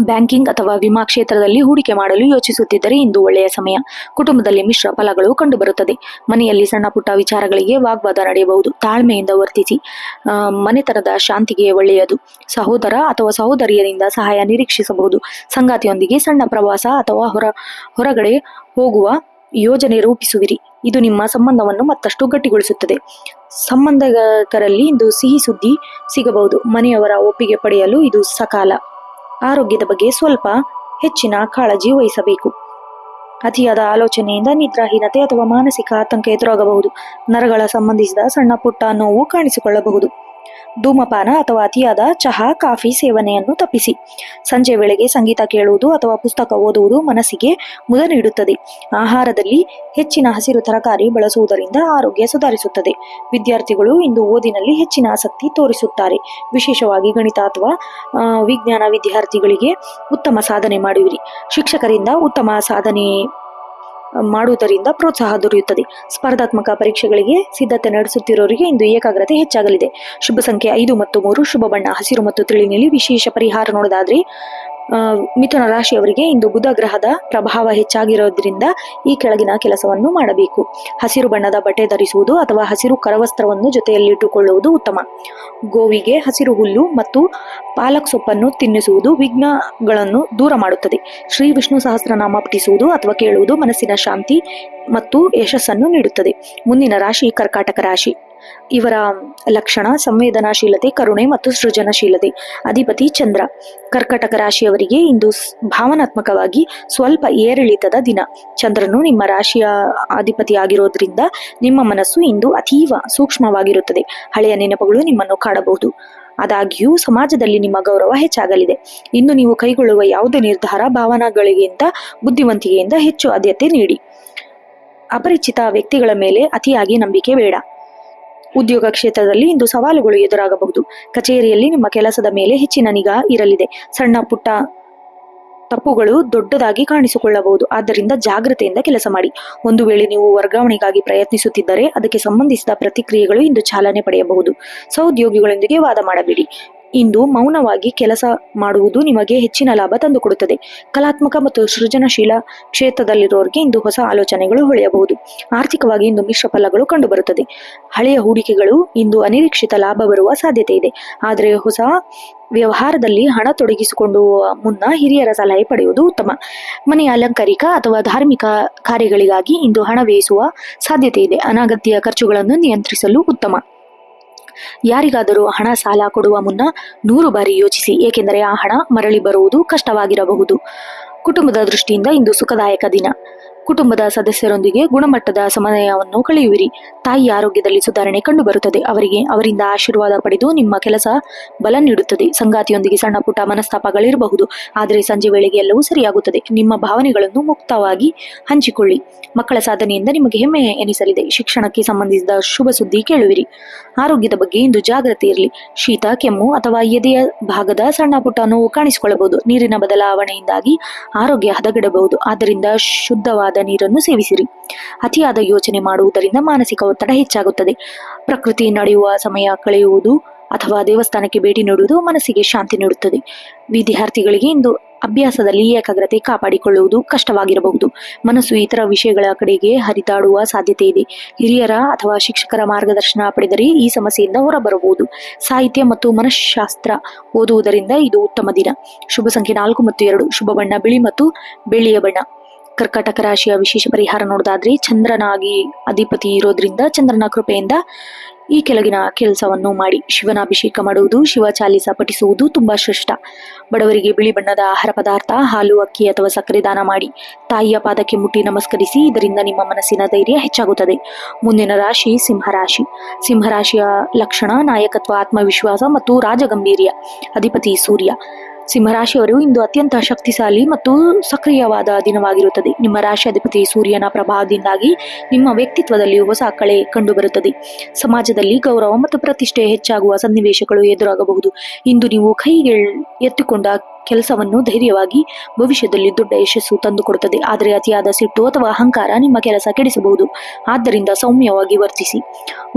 ಬ್ಯಾಂಕಿಂಗ್ ಅಥವಾ ವಿಮಾ ಕ್ಷೇತ್ರದಲ್ಲಿ ಹೂಡಿಕೆ ಮಾಡಲು ಯೋಚಿಸುತ್ತಿದ್ದರೆ ಇಂದು ಒಳ್ಳೆಯ ಸಮಯ. ಕುಟುಂಬದಲ್ಲಿ ಮಿಶ್ರ ಫಲಗಳು ಕಂಡುಬರುತ್ತದೆ. ಮನೆಯಲ್ಲಿ ಸಣ್ಣ ಪುಟ್ಟ ವಿಚಾರಗಳಿಗೆ ವಾಗ್ವಾದ ನಡೆಯಬಹುದು. ತಾಳ್ಮೆಯಿಂದ ವರ್ತಿಸಿ. ಮನೆತನದ ಶಾಂತಿಗೆ ಒಳ್ಳೆಯದು. ಸಹೋದರ ಅಥವಾ ಸಹೋದರಿಯರಿಂದ ಸಹಾಯ ನಿರೀಕ್ಷಿಸಬಹುದು. ಸಂಗಾತಿಯೊಂದಿಗೆ ಸಣ್ಣ ಪ್ರವಾಸ ಅಥವಾ ಹೊರಗಡೆ ಹೋಗುವ ಯೋಜನೆ ರೂಪಿಸುವಿರಿ. ಇದು ನಿಮ್ಮ ಸಂಬಂಧವನ್ನು ಮತ್ತಷ್ಟು ಗಟ್ಟಿಗೊಳಿಸುತ್ತದೆ. ಸಂಬಂಧಿಕರಲ್ಲಿ ಇಂದು ಸಿಹಿ ಸುದ್ದಿ ಸಿಗಬಹುದು. ಮನೆಯವರ ಒಪ್ಪಿಗೆ ಪಡೆಯಲು ಇದು ಸಕಾಲ. ಆರೋಗ್ಯದ ಬಗ್ಗೆ ಸ್ವಲ್ಪ ಹೆಚ್ಚಿನ ಕಾಳಜಿ ವಹಿಸಬೇಕು. ಅತಿಯಾದ ಆಲೋಚನೆಯಿಂದ ನಿದ್ರಾಹೀನತೆ ಅಥವಾ ಮಾನಸಿಕ ಆತಂಕ ಎದುರಾಗಬಹುದು. ನರಗಳ ಸಂಬಂಧಿಸಿದ ಸಣ್ಣ ಪುಟ್ಟ ನೋವು ಕಾಣಿಸಿಕೊಳ್ಳಬಹುದು. ಧೂಮಪಾನ ಅಥವಾ ಅತಿಯಾದ ಚಹಾ ಕಾಫಿ ಸೇವನೆಯನ್ನು ತಪ್ಪಿಸಿ. ಸಂಜೆ ವೇಳೆಗೆ ಸಂಗೀತ ಕೇಳುವುದು ಅಥವಾ ಪುಸ್ತಕ ಓದುವುದು ಮನಸ್ಸಿಗೆ ಮುದ ನೀಡುತ್ತದೆ. ಆಹಾರದಲ್ಲಿ ಹೆಚ್ಚಿನ ಹಸಿರು ತರಕಾರಿ ಬಳಸುವುದರಿಂದ ಆರೋಗ್ಯ ಸುಧಾರಿಸುತ್ತದೆ. ವಿದ್ಯಾರ್ಥಿಗಳು ಇಂದು ಓದಿನಲ್ಲಿ ಹೆಚ್ಚಿನ ಆಸಕ್ತಿ ತೋರಿಸುತ್ತಾರೆ. ವಿಶೇಷವಾಗಿ ಗಣಿತ ಅಥವಾ ವಿಜ್ಞಾನ ವಿದ್ಯಾರ್ಥಿಗಳಿಗೆ ಉತ್ತಮ ಸಾಧನೆ ಮಾಡುವಿರಿ. ಶಿಕ್ಷಕರಿಂದ ಉತ್ತಮ ಸಾಧನೆ ಮಾಡುವುದರಿಂದ ಪ್ರೋತ್ಸಾಹ ದೊರೆಯುತ್ತದೆ. ಸ್ಪರ್ಧಾತ್ಮಕ ಪರೀಕ್ಷೆಗಳಿಗೆ ಸಿದ್ಧತೆ ನಡೆಸುತ್ತಿರುವವರಿಗೆ ಇಂದು ಏಕಾಗ್ರತೆ ಹೆಚ್ಚಾಗಲಿದೆ. ಶುಭ ಸಂಖ್ಯೆ 5 ಮತ್ತು 3. ಶುಭ ಬಣ್ಣ ಹಸಿರು ಮತ್ತು ತಿಳಿ ನೀಲಿ. ವಿಶೇಷ ಪರಿಹಾರ ನೋಡೋದಾದ್ರೆ ಮಿಥುನ ರಾಶಿಯವರಿಗೆ ಇಂದು ಬುಧ ಗ್ರಹದ ಪ್ರಭಾವ ಹೆಚ್ಚಾಗಿರೋದ್ರಿಂದ ಈ ಕೆಳಗಿನ ಕೆಲಸವನ್ನು ಮಾಡಬೇಕು. ಹಸಿರು ಬಣ್ಣದ ಬಟ್ಟೆ ಧರಿಸುವುದು ಅಥವಾ ಹಸಿರು ಕರವಸ್ತ್ರವನ್ನು ಜೊತೆಯಲ್ಲಿಟ್ಟುಕೊಳ್ಳುವುದು ಉತ್ತಮ. ಗೋವಿಗೆ ಹಸಿರು ಹುಲ್ಲು ಮತ್ತು ಪಾಲಕ್ ಸೊಪ್ಪನ್ನು ತಿನ್ನಿಸುವುದು ವಿಘ್ನಗಳನ್ನು ದೂರ ಮಾಡುತ್ತದೆ. ಶ್ರೀ ವಿಷ್ಣು ಸಹಸ್ರನಾಮ ಪಠಿಸುವುದು ಅಥವಾ ಕೇಳುವುದು ಮನಸ್ಸಿನ ಶಾಂತಿ ಮತ್ತು ಯಶಸ್ಸನ್ನು ನೀಡುತ್ತದೆ. ಮುಂದಿನ ರಾಶಿ ಕರ್ಕಾಟಕ ರಾಶಿ. ಇವರ ಲಕ್ಷಣ ಸಂವೇದನಾಶೀಲತೆ, ಕರುಣೆ ಮತ್ತು ಸೃಜನಶೀಲತೆ. ಅಧಿಪತಿ ಚಂದ್ರ. ಕರ್ಕಟಕ ರಾಶಿಯವರಿಗೆ ಇಂದು ಭಾವನಾತ್ಮಕವಾಗಿ ಸ್ವಲ್ಪ ಏರಿಳಿತದ ದಿನ. ಚಂದ್ರನು ನಿಮ್ಮ ರಾಶಿಯ ಅಧಿಪತಿ ಆಗಿರೋದ್ರಿಂದ ನಿಮ್ಮ ಮನಸ್ಸು ಇಂದು ಅತೀವ ಸೂಕ್ಷ್ಮವಾಗಿರುತ್ತದೆ. ಹಳೆಯ ನೆನಪುಗಳು ನಿಮ್ಮನ್ನು ಕಾಡಬಹುದು. ಆದಾಗ್ಯೂ ಸಮಾಜದಲ್ಲಿ ನಿಮ್ಮ ಗೌರವ ಹೆಚ್ಚಾಗಲಿದೆ. ಇನ್ನು ನೀವು ಕೈಗೊಳ್ಳುವ ಯಾವುದೇ ನಿರ್ಧಾರ ಭಾವನೆಗಳಿಗಿಂತ ಬುದ್ಧಿವಂತಿಕೆಯಿಂದ ಹೆಚ್ಚು ಆದ್ಯತೆ ನೀಡಿ. ಅಪರಿಚಿತ ವ್ಯಕ್ತಿಗಳ ಮೇಲೆ ಅತಿಯಾಗಿ ನಂಬಿಕೆ ಬೇಡ. ಉದ್ಯೋಗ ಕ್ಷೇತ್ರದಲ್ಲಿ ಇಂದು ಸವಾಲುಗಳು ಎದುರಾಗಬಹುದು. ಕಚೇರಿಯಲ್ಲಿ ನಿಮ್ಮ ಕೆಲಸದ ಮೇಲೆ ಹೆಚ್ಚಿನ ನಿಗಾ ಇರಲಿದೆ. ಸಣ್ಣ ಪುಟ್ಟ ತಪ್ಪುಗಳು ದೊಡ್ಡದಾಗಿ ಕಾಣಿಸಿಕೊಳ್ಳಬಹುದು. ಆದ್ದರಿಂದ ಜಾಗ್ರತೆಯಿಂದ ಕೆಲಸ ಮಾಡಿ. ಒಂದು ವೇಳೆ ನೀವು ವರ್ಗಾವಣೆಗಾಗಿ ಪ್ರಯತ್ನಿಸುತ್ತಿದ್ದರೆ ಅದಕ್ಕೆ ಸಂಬಂಧಿಸಿದ ಪ್ರತಿಕ್ರಿಯೆಗಳು ಇಂದು ಚಾಲನೆ ಪಡೆಯಬಹುದು. ಸಹೋದ್ಯೋಗಿಗಳೊಂದಿಗೆ ವಾದ ಮಾಡಬೇಡಿ. ಇಂದು ಮೌನವಾಗಿ ಕೆಲಸ ಮಾಡುವುದು ನಿಮಗೆ ಹೆಚ್ಚಿನ ಲಾಭ ತಂದುಕೊಡುತ್ತದೆ. ಕಲಾತ್ಮಕ ಮತ್ತು ಸೃಜನಶೀಲ ಕ್ಷೇತ್ರದಲ್ಲಿರುವವರಿಗೆ ಇಂದು ಹೊಸ ಆಲೋಚನೆಗಳು ಹೊಳೆಯಬಹುದು. ಆರ್ಥಿಕವಾಗಿ ಇಂದು ಮಿಶ್ರ ಫಲಗಳು ಕಂಡುಬರುತ್ತದೆ. ಹಳೆಯ ಹೂಡಿಕೆಗಳು ಇಂದು ಅನಿರೀಕ್ಷಿತ ಲಾಭ ಬರುವ ಸಾಧ್ಯತೆ ಇದೆ. ಆದರೆ ಹೊಸ ವ್ಯವಹಾರದಲ್ಲಿ ಹಣ ತೊಡಗಿಸಿಕೊಳ್ಳುವ ಮುನ್ನ ಹಿರಿಯರ ಸಲಹೆ ಪಡೆಯುವುದು ಉತ್ತಮ. ಮನೆಯ ಅಲಂಕಾರಿಕ ಅಥವಾ ಧಾರ್ಮಿಕ ಕಾರ್ಯಗಳಿಗಾಗಿ ಇಂದು ಹಣ ವ್ಯಯಿಸುವ ಸಾಧ್ಯತೆ ಇದೆ. ಅನಗತ್ಯ ಖರ್ಚುಗಳನ್ನು ನಿಯಂತ್ರಿಸಲು ಉತ್ತಮ. ಯಾರಿಗಾದರೂ ಹಣ ಸಾಲ ಕೊಡುವ ಮುನ್ನ 100 ಬಾರಿ ಯೋಚಿಸಿ, ಏಕೆಂದರೆ ಆ ಹಣ ಮರಳಿ ಬರುವುದು ಕಷ್ಟವಾಗಿರಬಹುದು. ಕುಟುಂಬದ ದೃಷ್ಟಿಯಿಂದ ಇಂದು ಸುಖದಾಯಕ ದಿನ. ಕುಟುಂಬದ ಸದಸ್ಯರೊಂದಿಗೆ ಗುಣಮಟ್ಟದ ಸಮಯವನ್ನು ಕಳೆಯುವಿರಿ. ತಾಯಿಯ ಆರೋಗ್ಯದಲ್ಲಿ ಸುಧಾರಣೆ ಕಂಡುಬರುತ್ತದೆ. ಅವರಿಂದ ಆಶೀರ್ವಾದ ಪಡೆದು ನಿಮ್ಮ ಕೆಲಸ ಬಲ ನೀಡುತ್ತದೆ. ಸಂಗಾತಿಯೊಂದಿಗೆ ಸಣ್ಣ ಪುಟ್ಟ ಮನಸ್ತಾಪಗಳಿರಬಹುದು, ಆದರೆ ಸಂಜೆ ವೇಳೆಗೆ ಎಲ್ಲವೂ ಸರಿಯಾಗುತ್ತದೆ. ನಿಮ್ಮ ಭಾವನೆಗಳನ್ನು ಮುಕ್ತವಾಗಿ ಹಂಚಿಕೊಳ್ಳಿ. ಮಕ್ಕಳ ಸಾಧನೆಯಿಂದ ನಿಮಗೆ ಹೆಮ್ಮೆ ಎನಿಸಲಿದೆ. ಶಿಕ್ಷಣಕ್ಕೆ ಸಂಬಂಧಿಸಿದ ಶುಭ ಸುದ್ದಿ ಕೇಳುವಿರಿ. ಆರೋಗ್ಯದ ಬಗ್ಗೆ ಇಂದು ಜಾಗ್ರತೆ ಇರಲಿ. ಶೀತ, ಕೆಮ್ಮು ಅಥವಾ ಎದೆಯ ಭಾಗದ ಸಣ್ಣ ಪುಟ್ಟ ನೋವು ಕಾಣಿಸಿಕೊಳ್ಳಬಹುದು. ನೀರಿನ ಬದಲಾವಣೆಯಿಂದಾಗಿ ಆರೋಗ್ಯ ಹದಗೆಡಬಹುದು. ಆದ್ದರಿಂದ ಶುದ್ಧವಾದ ನೀರನ್ನು ಸೇವಿಸಿರಿ. ಅತಿಯಾದ ಯೋಚನೆ ಮಾಡುವುದರಿಂದ ಮಾನಸಿಕ ಒತ್ತಡ ಹೆಚ್ಚಾಗುತ್ತದೆ. ಪ್ರಕೃತಿ ನಡೆಯುವ ಸಮಯ ಕಳೆಯುವುದು ಅಥವಾ ದೇವಸ್ಥಾನಕ್ಕೆ ಭೇಟಿ ನೀಡುವುದು ಮನಸ್ಸಿಗೆ ಶಾಂತಿ ನೀಡುತ್ತದೆ. ವಿದ್ಯಾರ್ಥಿಗಳಿಗೆ ಇಂದು ಅಭ್ಯಾಸದಲ್ಲಿ ಏಕಾಗ್ರತೆ ಕಾಪಾಡಿಕೊಳ್ಳುವುದು ಕಷ್ಟವಾಗಿರಬಹುದು. ಮನಸ್ಸು ಇತರ ವಿಷಯಗಳ ಕಡೆಗೆ ಹರಿದಾಡುವ ಸಾಧ್ಯತೆ ಇದೆ. ಹಿರಿಯರ ಅಥವಾ ಶಿಕ್ಷಕರ ಮಾರ್ಗದರ್ಶನ ಪಡೆದರೆ ಈ ಸಮಸ್ಯೆಯಿಂದ ಹೊರಬರಬಹುದು. ಸಾಹಿತ್ಯ ಮತ್ತು ಮನಃಶಾಸ್ತ್ರ ಓದುವುದರಿಂದ ಇದು ಉತ್ತಮ ದಿನ. ಶುಭ ಸಂಖ್ಯೆ 4 ಮತ್ತು 2. ಶುಭ ಬಣ್ಣ ಬಿಳಿ ಮತ್ತು ಬೆಳ್ಳಿಯ ಬಣ್ಣ. ಕರ್ಕಾಟಕ ರಾಶಿಯ ವಿಶೇಷ ಪರಿಹಾರ ನೋಡೋದಾದ್ರೆ, ಚಂದ್ರನಾಗಿ ಅಧಿಪತಿ ಇರೋದ್ರಿಂದ ಚಂದ್ರನ ಕೃಪೆಯಿಂದ ಈ ಕೆಳಗಿನ ಕೆಲಸವನ್ನು ಮಾಡಿ. ಶಿವನ ಅಭಿಷೇಕ ಮಾಡುವುದು, ಶಿವ ಚಾಲಿಸ ಪಠಿಸುವುದು ತುಂಬಾ ಶ್ರೇಷ್ಠ. ಬಡವರಿಗೆ ಬಿಳಿ ಬಣ್ಣದ ಆಹಾರ ಪದಾರ್ಥ, ಹಾಲು, ಅಕ್ಕಿ ಅಥವಾ ಸಕ್ಕರೆ ದಾನ ಮಾಡಿ. ತಾಯಿಯ ಪಾದಕ್ಕೆ ಮುಟ್ಟಿ ನಮಸ್ಕರಿಸಿ. ಇದರಿಂದ ನಿಮ್ಮ ಮನಸ್ಸಿನ ಧೈರ್ಯ ಹೆಚ್ಚಾಗುತ್ತದೆ. ಮುಂದಿನ ರಾಶಿ ಸಿಂಹರಾಶಿ. ಸಿಂಹರಾಶಿಯ ಲಕ್ಷಣ ನಾಯಕತ್ವ, ಆತ್ಮವಿಶ್ವಾಸ ಮತ್ತು ರಾಜಗಂಭೀರ್ಯ. ಅಧಿಪತಿ ಸೂರ್ಯ. ಸಿಂಹರಾಶಿಯವರು ಇಂದು ಅತ್ಯಂತ ಶಕ್ತಿಶಾಲಿ ಮತ್ತು ಸಕ್ರಿಯವಾದ ದಿನವಾಗಿರುತ್ತದೆ. ನಿಮ್ಮ ರಾಶಿ ಅಧಿಪತಿ ಸೂರ್ಯನ ಪ್ರಭಾವದಿಂದಾಗಿ ನಿಮ್ಮ ವ್ಯಕ್ತಿತ್ವದಲ್ಲಿ ಹೊಸ ಕಳೆ ಕಂಡುಬರುತ್ತದೆ. ಸಮಾಜದಲ್ಲಿ ಗೌರವ ಮತ್ತು ಪ್ರತಿಷ್ಠೆ ಹೆಚ್ಚಾಗುವ ಸನ್ನಿವೇಶಗಳು ಎದುರಾಗಬಹುದು. ಇಂದು ನೀವು ಕೈಗೆ ಎತ್ತಿಕೊಂಡ ಕೆಲಸವನ್ನು ಧೈರ್ಯವಾಗಿ ಭವಿಷ್ಯದಲ್ಲಿ ದೊಡ್ಡ ಯಶಸ್ಸು ತಂದುಕೊಡುತ್ತದೆ. ಆದರೆ ಅತಿಯಾದ ಸಿಟ್ಟು ಅಥವಾ ಅಹಂಕಾರ ನಿಮ್ಮ ಕೆಲಸ ಕೆಡಿಸಬಹುದು. ಆದ್ದರಿಂದ ಸೌಮ್ಯವಾಗಿ ವರ್ತಿಸಿ.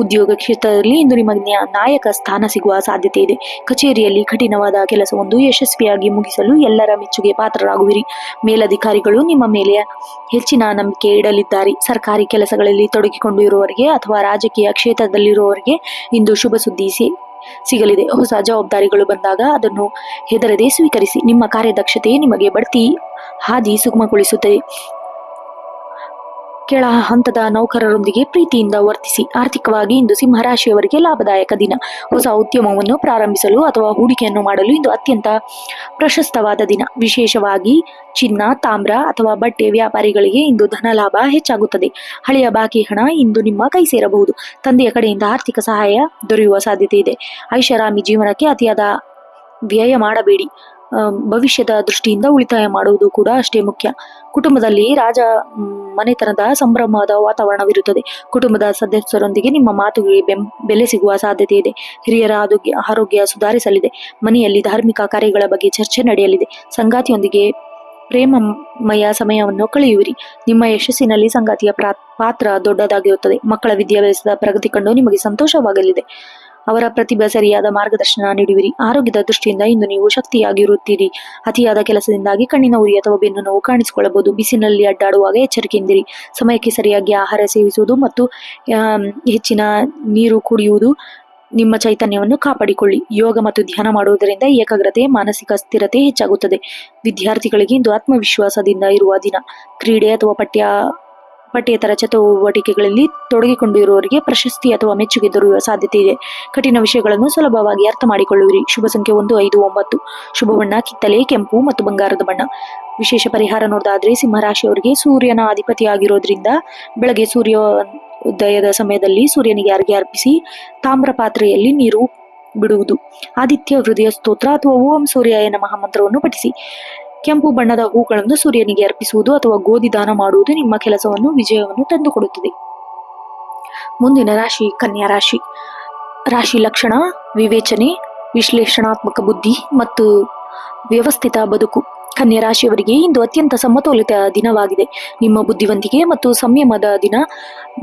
ಉದ್ಯೋಗ ಕ್ಷೇತ್ರದಲ್ಲಿ ಇಂದು ನಿಮಗೆ ನಾಯಕ ಸ್ಥಾನ ಸಿಗುವ ಸಾಧ್ಯತೆ ಇದೆ. ಕಚೇರಿಯಲ್ಲಿ ಕಠಿಣವಾದ ಕೆಲಸವೊಂದು ಯಶಸ್ವಿಯಾಗಿ ಮುಗಿಸಲು ಎಲ್ಲರ ಮೆಚ್ಚುಗೆ ಪಾತ್ರರಾಗುವಿರಿ. ಮೇಲಧಿಕಾರಿಗಳು ನಿಮ್ಮ ಮೇಲೆ ಹೆಚ್ಚಿನ ನಂಬಿಕೆ ಇಡಲಿದ್ದಾರೆ. ಸರ್ಕಾರಿ ಕೆಲಸಗಳಲ್ಲಿ ತೊಡಗಿಕೊಂಡು ಇರುವವರಿಗೆ ಅಥವಾ ರಾಜಕೀಯ ಕ್ಷೇತ್ರದಲ್ಲಿರುವವರಿಗೆ ಇಂದು ಶುಭ ಸುದ್ದಿ ಸಿಗಲಿದೆ. ಹೊಸ ಜವಾಬ್ದಾರಿಗಳು ಬಂದಾಗ ಅದನ್ನು ಹೆದರದೆ ಸ್ವೀಕರಿಸಿ. ನಿಮ್ಮ ಕಾರ್ಯದಕ್ಷತೆ ನಿಮಗೆ ಬಡ್ತಿ ಹಾದಿ ಸುಗಮಗೊಳಿಸುತ್ತದೆ. ಕೆಳ ಹಂತದ ನೌಕರರೊಂದಿಗೆ ಪ್ರೀತಿಯಿಂದ ವರ್ತಿಸಿ. ಆರ್ಥಿಕವಾಗಿ ಇಂದು ಸಿಂಹರಾಶಿಯವರಿಗೆ ಲಾಭದಾಯಕ ದಿನ. ಹೊಸ ಉದ್ಯಮವನ್ನು ಪ್ರಾರಂಭಿಸಲು ಅಥವಾ ಹೂಡಿಕೆಯನ್ನು ಮಾಡಲು ಇಂದು ಅತ್ಯಂತ ಪ್ರಶಸ್ತವಾದ ದಿನ. ವಿಶೇಷವಾಗಿ ಚಿನ್ನ, ತಾಮ್ರ ಅಥವಾ ಬಟ್ಟೆ ವ್ಯಾಪಾರಿಗಳಿಗೆ ಇಂದು ಧನ ಲಾಭ ಹೆಚ್ಚಾಗುತ್ತದೆ. ಹಳೆಯ ಬಾಕಿ ಹಣ ಇಂದು ನಿಮ್ಮ ಕೈ ಸೇರಬಹುದು. ತಂದೆಯ ಕಡೆಯಿಂದ ಆರ್ಥಿಕ ಸಹಾಯ ದೊರೆಯುವ ಸಾಧ್ಯತೆ ಇದೆ. ಐಷಾರಾಮಿ ಜೀವನಕ್ಕೆ ಅತಿಯಾದ ವ್ಯಯ ಮಾಡಬೇಡಿ. ಭವಿಷ್ಯದ ದೃಷ್ಟಿಯಿಂದ ಉಳಿತಾಯ ಮಾಡುವುದು ಕೂಡ ಅಷ್ಟೇ ಮುಖ್ಯ. ಕುಟುಂಬದಲ್ಲಿ ಮನೆತನದ ಸಂಭ್ರಮದ ವಾತಾವರಣವಿರುತ್ತದೆ. ಕುಟುಂಬದ ಸದಸ್ಯರೊಂದಿಗೆ ನಿಮ್ಮ ಮಾತುಗೆ ಬೆಲೆ ಸಿಗುವ ಸಾಧ್ಯತೆ ಇದೆ. ಹಿರಿಯರ ಆರೋಗ್ಯ ಸುಧಾರಿಸಲಿದೆ. ಮನೆಯಲ್ಲಿ ಧಾರ್ಮಿಕ ಕಾರ್ಯಗಳ ಬಗ್ಗೆ ಚರ್ಚೆ ನಡೆಯಲಿದೆ. ಸಂಗಾತಿಯೊಂದಿಗೆ ಪ್ರೇಮಮಯ ಸಮಯವನ್ನು ಕಳೆಯುವಿರಿ. ನಿಮ್ಮ ಯಶಸ್ಸಿನಲ್ಲಿ ಸಂಗಾತಿಯ ಪಾತ್ರ ದೊಡ್ಡದಾಗಿರುತ್ತದೆ. ಮಕ್ಕಳ ವಿದ್ಯಾಭ್ಯಾಸದ ಪ್ರಗತಿ ಕಂಡು ನಿಮಗೆ ಸಂತೋಷವಾಗಲಿದೆ. ಅವರ ಪ್ರತಿಭೆ ಸರಿಯಾದ ಮಾರ್ಗದರ್ಶನ ನೀಡುವಿರಿ. ಆರೋಗ್ಯದ ದೃಷ್ಟಿಯಿಂದ ಇಂದು ನೀವು ಶಕ್ತಿಯಾಗಿರುತ್ತೀರಿ. ಅತಿಯಾದ ಕೆಲಸದಿಂದಾಗಿ ಕಣ್ಣಿನ ಉರಿ ಅಥವಾ ಬೆನ್ನು ನೋವು ಕಾಣಿಸಿಕೊಳ್ಳಬಹುದು. ಬಿಸಿಲಿನಲ್ಲಿ ಅಡ್ಡಾಡುವಾಗ ಎಚ್ಚರಿಕೆಯಿಂದಿರಿ. ಸಮಯಕ್ಕೆ ಸರಿಯಾಗಿ ಆಹಾರ ಸೇವಿಸುವುದು ಮತ್ತು ಹೆಚ್ಚಿನ ನೀರು ಕುಡಿಯುವುದು ನಿಮ್ಮ ಚೈತನ್ಯವನ್ನು ಕಾಪಾಡಿಕೊಳ್ಳಿ. ಯೋಗ ಮತ್ತು ಧ್ಯಾನ ಮಾಡುವುದರಿಂದ ಏಕಾಗ್ರತೆ, ಮಾನಸಿಕ ಸ್ಥಿರತೆ ಹೆಚ್ಚಾಗುತ್ತದೆ. ವಿದ್ಯಾರ್ಥಿಗಳಿಗೆ ಇಂದು ಆತ್ಮವಿಶ್ವಾಸದಿಂದ ಇರುವ ದಿನ. ಕ್ರೀಡೆ ಅಥವಾ ಪಠ್ಯೇತರ ಚಟುವಟಿಕೆಗಳಲ್ಲಿ ತೊಡಗಿಕೊಂಡಿರುವವರಿಗೆ ಪ್ರಶಸ್ತಿ ಅಥವಾ ಮೆಚ್ಚುಗೆ ದೊರೆಯುವ ಸಾಧ್ಯತೆ ಇದೆ. ಕಠಿಣ ವಿಷಯಗಳನ್ನು ಸುಲಭವಾಗಿ ಅರ್ಥ ಮಾಡಿಕೊಳ್ಳುವಿರಿ. ಶುಭ ಸಂಖ್ಯೆ 1, 5, 9. ಶುಭ ಬಣ್ಣ ಕಿತ್ತಳೆ, ಕೆಂಪು ಮತ್ತು ಬಂಗಾರದ ಬಣ್ಣ. ವಿಶೇಷ ಪರಿಹಾರ ನೋಡೋದಾದ್ರೆ, ಸಿಂಹರಾಶಿಯವರಿಗೆ ಸೂರ್ಯನ ಅಧಿಪತಿಯಾಗಿರೋದ್ರಿಂದ ಬೆಳಗ್ಗೆ ಸೂರ್ಯೋದಯದ ಸಮಯದಲ್ಲಿ ಸೂರ್ಯನಿಗೆ ಅರ್ಘ್ಯ ಅರ್ಪಿಸಿ. ತಾಮ್ರ ಪಾತ್ರೆಯಲ್ಲಿ ನೀರು ಬಿಡುವುದು. ಆದಿತ್ಯ ಹೃದಯ ಸ್ತೋತ್ರ ಅಥವಾ ಓಂ ಸೂರ್ಯಾಯ ನಮಃ ಮಂತ್ರವನ್ನು ಪಠಿಸಿ. ಕೆಂಪು ಬಣ್ಣದ ಹೂಗಳನ್ನು ಸೂರ್ಯನಿಗೆ ಅರ್ಪಿಸುವುದು ಅಥವಾ ಗೋಧಿ ದಾನ ಮಾಡುವುದು ನಿಮ್ಮ ಕೆಲಸವನ್ನು ವಿಜಯವನ್ನು ತಂದುಕೊಡುತ್ತದೆ. ಮುಂದಿನ ರಾಶಿ ಕನ್ಯಾ ರಾಶಿ. ರಾಶಿ ಲಕ್ಷಣ: ವಿವೇಚನೆ, ವಿಶ್ಲೇಷಣಾತ್ಮಕ ಬುದ್ಧಿ ಮತ್ತು ವ್ಯವಸ್ಥಿತ ಬದುಕು. ಕನ್ಯಾ ರಾಶಿಯವರಿಗೆ ಇಂದು ಅತ್ಯಂತ ಸಮತೋಲಿತ ದಿನವಾಗಿದೆ. ನಿಮ್ಮ ಬುದ್ಧಿವಂತಿಕೆ ಮತ್ತು ಸಂಯಮದ ದಿನ.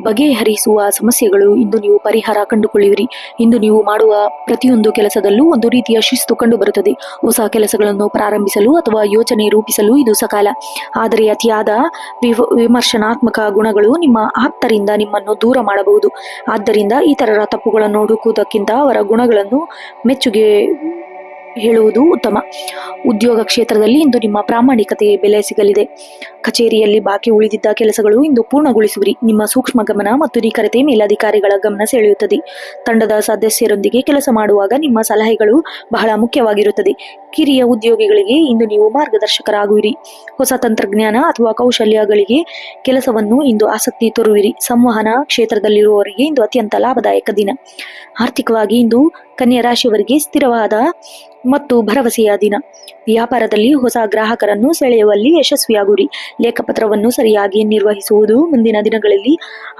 ಬಗೆಹರಿಸುವ ಸಮಸ್ಯೆಗಳು ಇಂದು ನೀವು ಪರಿಹಾರ ಕಂಡುಕೊಳ್ಳುವಿರಿ. ಇಂದು ನೀವು ಮಾಡುವ ಪ್ರತಿಯೊಂದು ಕೆಲಸದಲ್ಲೂ ಒಂದು ರೀತಿಯ ಶಿಸ್ತು ಕಂಡುಬರುತ್ತದೆ. ಹೊಸ ಕೆಲಸಗಳನ್ನು ಪ್ರಾರಂಭಿಸಲು ಅಥವಾ ಯೋಚನೆ ರೂಪಿಸಲು ಇದು ಸಕಾಲ. ಆದರೆ ಅತಿಯಾದ ವಿಮರ್ಶನಾತ್ಮಕ ಗುಣಗಳು ನಿಮ್ಮ ಆಪ್ತರಿಂದ ನಿಮ್ಮನ್ನು ದೂರ ಮಾಡಬಹುದು. ಆದ್ದರಿಂದ ಇತರರ ತಪ್ಪುಗಳನ್ನು ಹುಡುಕುವುದಕ್ಕಿಂತ ಅವರ ಗುಣಗಳನ್ನು ಮೆಚ್ಚುಗೆ ಹೇಳುವುದು ಉತ್ತಮ. ಉದ್ಯೋಗ ಕ್ಷೇತ್ರದಲ್ಲಿ ಇಂದು ನಿಮ್ಮ ಪ್ರಾಮಾಣಿಕತೆಗೆ ಬೆಲೆ ಸಿಗಲಿದೆ. ಕಚೇರಿಯಲ್ಲಿ ಬಾಕಿ ಉಳಿದಿದ್ದ ಕೆಲಸಗಳು ಇಂದು ಪೂರ್ಣಗೊಳಿಸುವಿರಿ. ನಿಮ್ಮ ಸೂಕ್ಷ್ಮ ಗಮನ ಮತ್ತು ನಿಖರತೆ ಮೇಲಧಿಕಾರಿಗಳ ಗಮನ ಸೆಳೆಯುತ್ತದೆ. ತಂಡದ ಸದಸ್ಯರೊಂದಿಗೆ ಕೆಲಸ ಮಾಡುವಾಗ ನಿಮ್ಮ ಸಲಹೆಗಳು ಬಹಳ ಮುಖ್ಯವಾಗಿರುತ್ತದೆ. ಕಿರಿಯ ಉದ್ಯೋಗಿಗಳಿಗೆ ಇಂದು ನೀವು ಮಾರ್ಗದರ್ಶಕರಾಗುವಿರಿ. ಹೊಸ ತಂತ್ರಜ್ಞಾನ ಅಥವಾ ಕೌಶಲ್ಯಗಳಿಗೆ ಕೆಲಸವನ್ನು ಇಂದು ಆಸಕ್ತಿ ತೋರುವಿರಿ. ಸಂವಹನ ಕ್ಷೇತ್ರದಲ್ಲಿರುವವರಿಗೆ ಇಂದು ಅತ್ಯಂತ ಲಾಭದಾಯಕ ದಿನ. ಆರ್ಥಿಕವಾಗಿ ಇಂದು ಕನ್ಯಾ ರಾಶಿಯವರಿಗೆ ಸ್ಥಿರವಾದ ಮತ್ತು ಭರವಸೆಯ ದಿನ. ವ್ಯಾಪಾರದಲ್ಲಿ ಹೊಸ ಗ್ರಾಹಕರನ್ನು ಸೆಳೆಯುವಲ್ಲಿ ಯಶಸ್ವಿಯಾಗುವಿರಿ. ಲೇಖಪತ್ರವನ್ನು ಸರಿಯಾಗಿ ನಿರ್ವಹಿಸುವುದು ಮುಂದಿನ ದಿನಗಳಲ್ಲಿ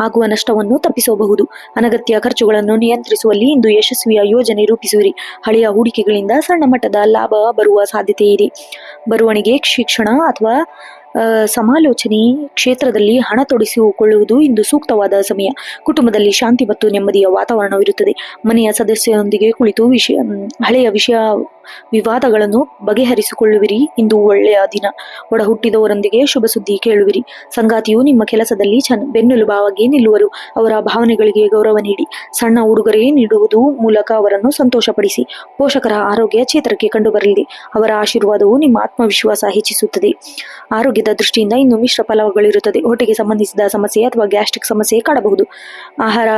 ಆಗುವ ನಷ್ಟವನ್ನು ತಪ್ಪಿಸಬಹುದು. ಅನಗತ್ಯ ಖರ್ಚುಗಳನ್ನು ನಿಯಂತ್ರಿಸುವಲ್ಲಿ ಇಂದು ಯಶಸ್ವಿಯ ಯೋಜನೆ ರೂಪಿಸುವಿರಿ. ಹಳೆಯ ಹೂಡಿಕೆಗಳಿಂದ ಸಣ್ಣ ಮಟ್ಟದ ಲಾಭ ಬರುವ ಸಾಧ್ಯತೆ ಇದೆ. ಬರವಣಿಗೆ, ಶಿಕ್ಷಣ ಅಥವಾ ಸಮಾಲೋಚನೆ ಕ್ಷೇತ್ರದಲ್ಲಿ ಹಣ ತೊಡಗಿಸಿಕೊಳ್ಳುವುದು ಇಂದು ಸೂಕ್ತವಾದ ಸಮಯ. ಕುಟುಂಬದಲ್ಲಿ ಶಾಂತಿ ಮತ್ತು ನೆಮ್ಮದಿಯ ವಾತಾವರಣವಿರುತ್ತದೆ. ಮನೆಯ ಸದಸ್ಯರೊಂದಿಗೆ ಕುಳಿತು ಹಳೆಯ ವಿವಾದಗಳನ್ನು ಬಗೆಹರಿಸಿಕೊಳ್ಳುವಿರಿ. ಇಂದು ಒಳ್ಳೆಯ ದಿನ. ಒಡ ಹುಟ್ಟಿದವರೊಂದಿಗೆ ಶುಭ ಸುದ್ದಿ ಕೇಳುವಿರಿ. ಸಂಗಾತಿಯು ನಿಮ್ಮ ಕೆಲಸದಲ್ಲಿ ಬೆನ್ನೆಲುಬಾಗಿ ನಿಲ್ಲುವರು. ಅವರ ಭಾವನೆಗಳಿಗೆ ಗೌರವ ನೀಡಿ. ಸಣ್ಣ ಉಡುಗೊರೆ ನೀಡುವುದು ಮೂಲಕ ಅವರನ್ನು ಸಂತೋಷಪಡಿಸಿ. ಪೋಷಕರ ಆರೋಗ್ಯ ಚೇತರಿಕೆ ಕಂಡುಬರಲಿದೆ. ಅವರ ಆಶೀರ್ವಾದವು ನಿಮ್ಮ ಆತ್ಮವಿಶ್ವಾಸ ಹೆಚ್ಚಿಸುತ್ತದೆ. ಆರೋಗ್ಯದ ದೃಷ್ಟಿಯಿಂದ ಇನ್ನು ಮಿಶ್ರ ಫಲಗಳಿರುತ್ತದೆ. ಹೊಟ್ಟೆಗೆ ಸಂಬಂಧಿಸಿದ ಸಮಸ್ಯೆ ಅಥವಾ ಗ್ಯಾಸ್ಟ್ರಿಕ್ ಸಮಸ್ಯೆ ಕಾಡಬಹುದು. ಆಹಾರ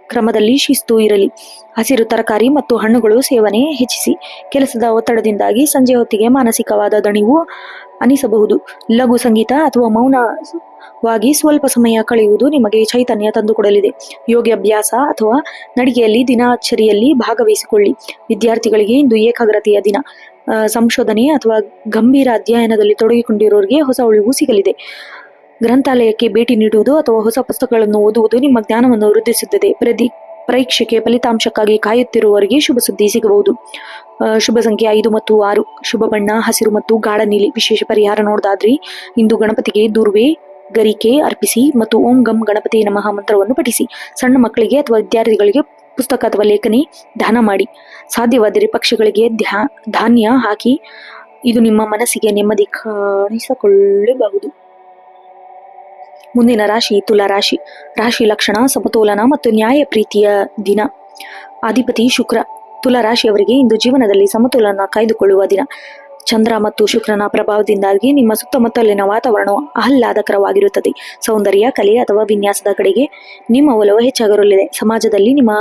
ಕ್ರಮದಲ್ಲಿ ಶಿಸ್ತು ಇರಲಿ. ಹಸಿರು ತರಕಾರಿ ಮತ್ತು ಹಣ್ಣುಗಳು ಸೇವನೆ ಹೆಚ್ಚಿಸಿ. ಕೆಲಸದ ಒತ್ತಡದಿಂದಾಗಿ ಸಂಜೆ ಹೊತ್ತಿಗೆ ಮಾನಸಿಕವಾದ ದಣಿವು ಅನಿಸಬಹುದು. ಲಘು ಸಂಗೀತ ಅಥವಾ ಮೌನವಾಗಿ ಸ್ವಲ್ಪ ಸಮಯ ಕಳೆಯುವುದು ನಿಮಗೆ ಚೈತನ್ಯ ತಂದುಕೊಡಲಿದೆ. ಯೋಗಾಭ್ಯಾಸ ಅಥವಾ ನಡಿಗೆಯಲ್ಲಿ ದಿನಚರಿಯಲ್ಲಿ ಭಾಗವಹಿಸಿಕೊಳ್ಳಿ. ವಿದ್ಯಾರ್ಥಿಗಳಿಗೆ ಇಂದು ಏಕಾಗ್ರತೆಯ ದಿನ. ಸಂಶೋಧನೆ ಅಥವಾ ಗಂಭೀರ ಅಧ್ಯಯನದಲ್ಲಿ ತೊಡಗಿಕೊಂಡಿರುವವರಿಗೆ ಹೊಸ ಉಳಿವು ಸಿಗಲಿದೆ. ಗ್ರಂಥಾಲಯಕ್ಕೆ ಭೇಟಿ ನೀಡುವುದು ಅಥವಾ ಹೊಸ ಪುಸ್ತಕಗಳನ್ನು ಓದುವುದು ನಿಮ್ಮ ಜ್ಞಾನವನ್ನು ವೃದ್ಧಿಸುತ್ತದೆ. ಪರೀಕ್ಷೆಗೆ ಫಲಿತಾಂಶಕ್ಕಾಗಿ ಕಾಯುತ್ತಿರುವವರಿಗೆ ಶುಭ ಸುದ್ದಿ ಸಿಗಬಹುದು. ಶುಭ ಸಂಖ್ಯೆ 5 ಮತ್ತು 6. ಶುಭ ಬಣ್ಣ ಹಸಿರು ಮತ್ತು ಗಾಢ ನೀಲಿ. ವಿಶೇಷ ಪರಿಹಾರ ನೋಡೋದಾದ್ರೆ ಇಂದು ಗಣಪತಿಗೆ ದೂರ್ವೆ ಗರಿಕೆ ಅರ್ಪಿಸಿ ಮತ್ತು ಓಂ ಗಂ ಗಣಪತಿ ನಮಃ ಮಂತ್ರವನ್ನು ಪಠಿಸಿ. ಸಣ್ಣ ಮಕ್ಕಳಿಗೆ ಅಥವಾ ವಿದ್ಯಾರ್ಥಿಗಳಿಗೆ ಪುಸ್ತಕ ಅಥವಾ ಲೇಖನಿ ದಾನ ಮಾಡಿ. ಸಾಧ್ಯವಾದರೆ ಪಕ್ಷಿಗಳಿಗೆ ಧಾನ್ಯ ಹಾಕಿ. ಇದು ನಿಮ್ಮ ಮನಸ್ಸಿಗೆ ನೆಮ್ಮದಿ ಕಾಣಿಸಿಕೊಳ್ಳಬಹುದು. ಮುಂದಿನ ರಾಶಿ ತುಲಾ ರಾಶಿ. ರಾಶಿ ಲಕ್ಷಣ: ಸಮತೋಲನ ಮತ್ತು ನ್ಯಾಯ ಪ್ರೀತಿಯ ದಿನ. ಅಧಿಪತಿ ಶುಕ್ರ. ತುಲಾ ರಾಶಿಯವರಿಗೆ ಇಂದು ಜೀವನದಲ್ಲಿ ಸಮತೋಲನ ಕಾಯ್ದುಕೊಳ್ಳುವ ದಿನ. ಚಂದ್ರ ಮತ್ತು ಶುಕ್ರನ ಪ್ರಭಾವದಿಂದಾಗಿ ನಿಮ್ಮ ಸುತ್ತಮುತ್ತಲಿನ ವಾತಾವರಣ ಆಹ್ಲಾದಕರವಾಗಿರುತ್ತದೆ. ಸೌಂದರ್ಯ, ಕಲೆ ಅಥವಾ ವಿನ್ಯಾಸದ ಕಡೆಗೆ ನಿಮ್ಮ ಒಲವು ಹೆಚ್ಚಾಗಿರಲಿದೆ. ಸಮಾಜದಲ್ಲಿ ನಿಮ್ಮ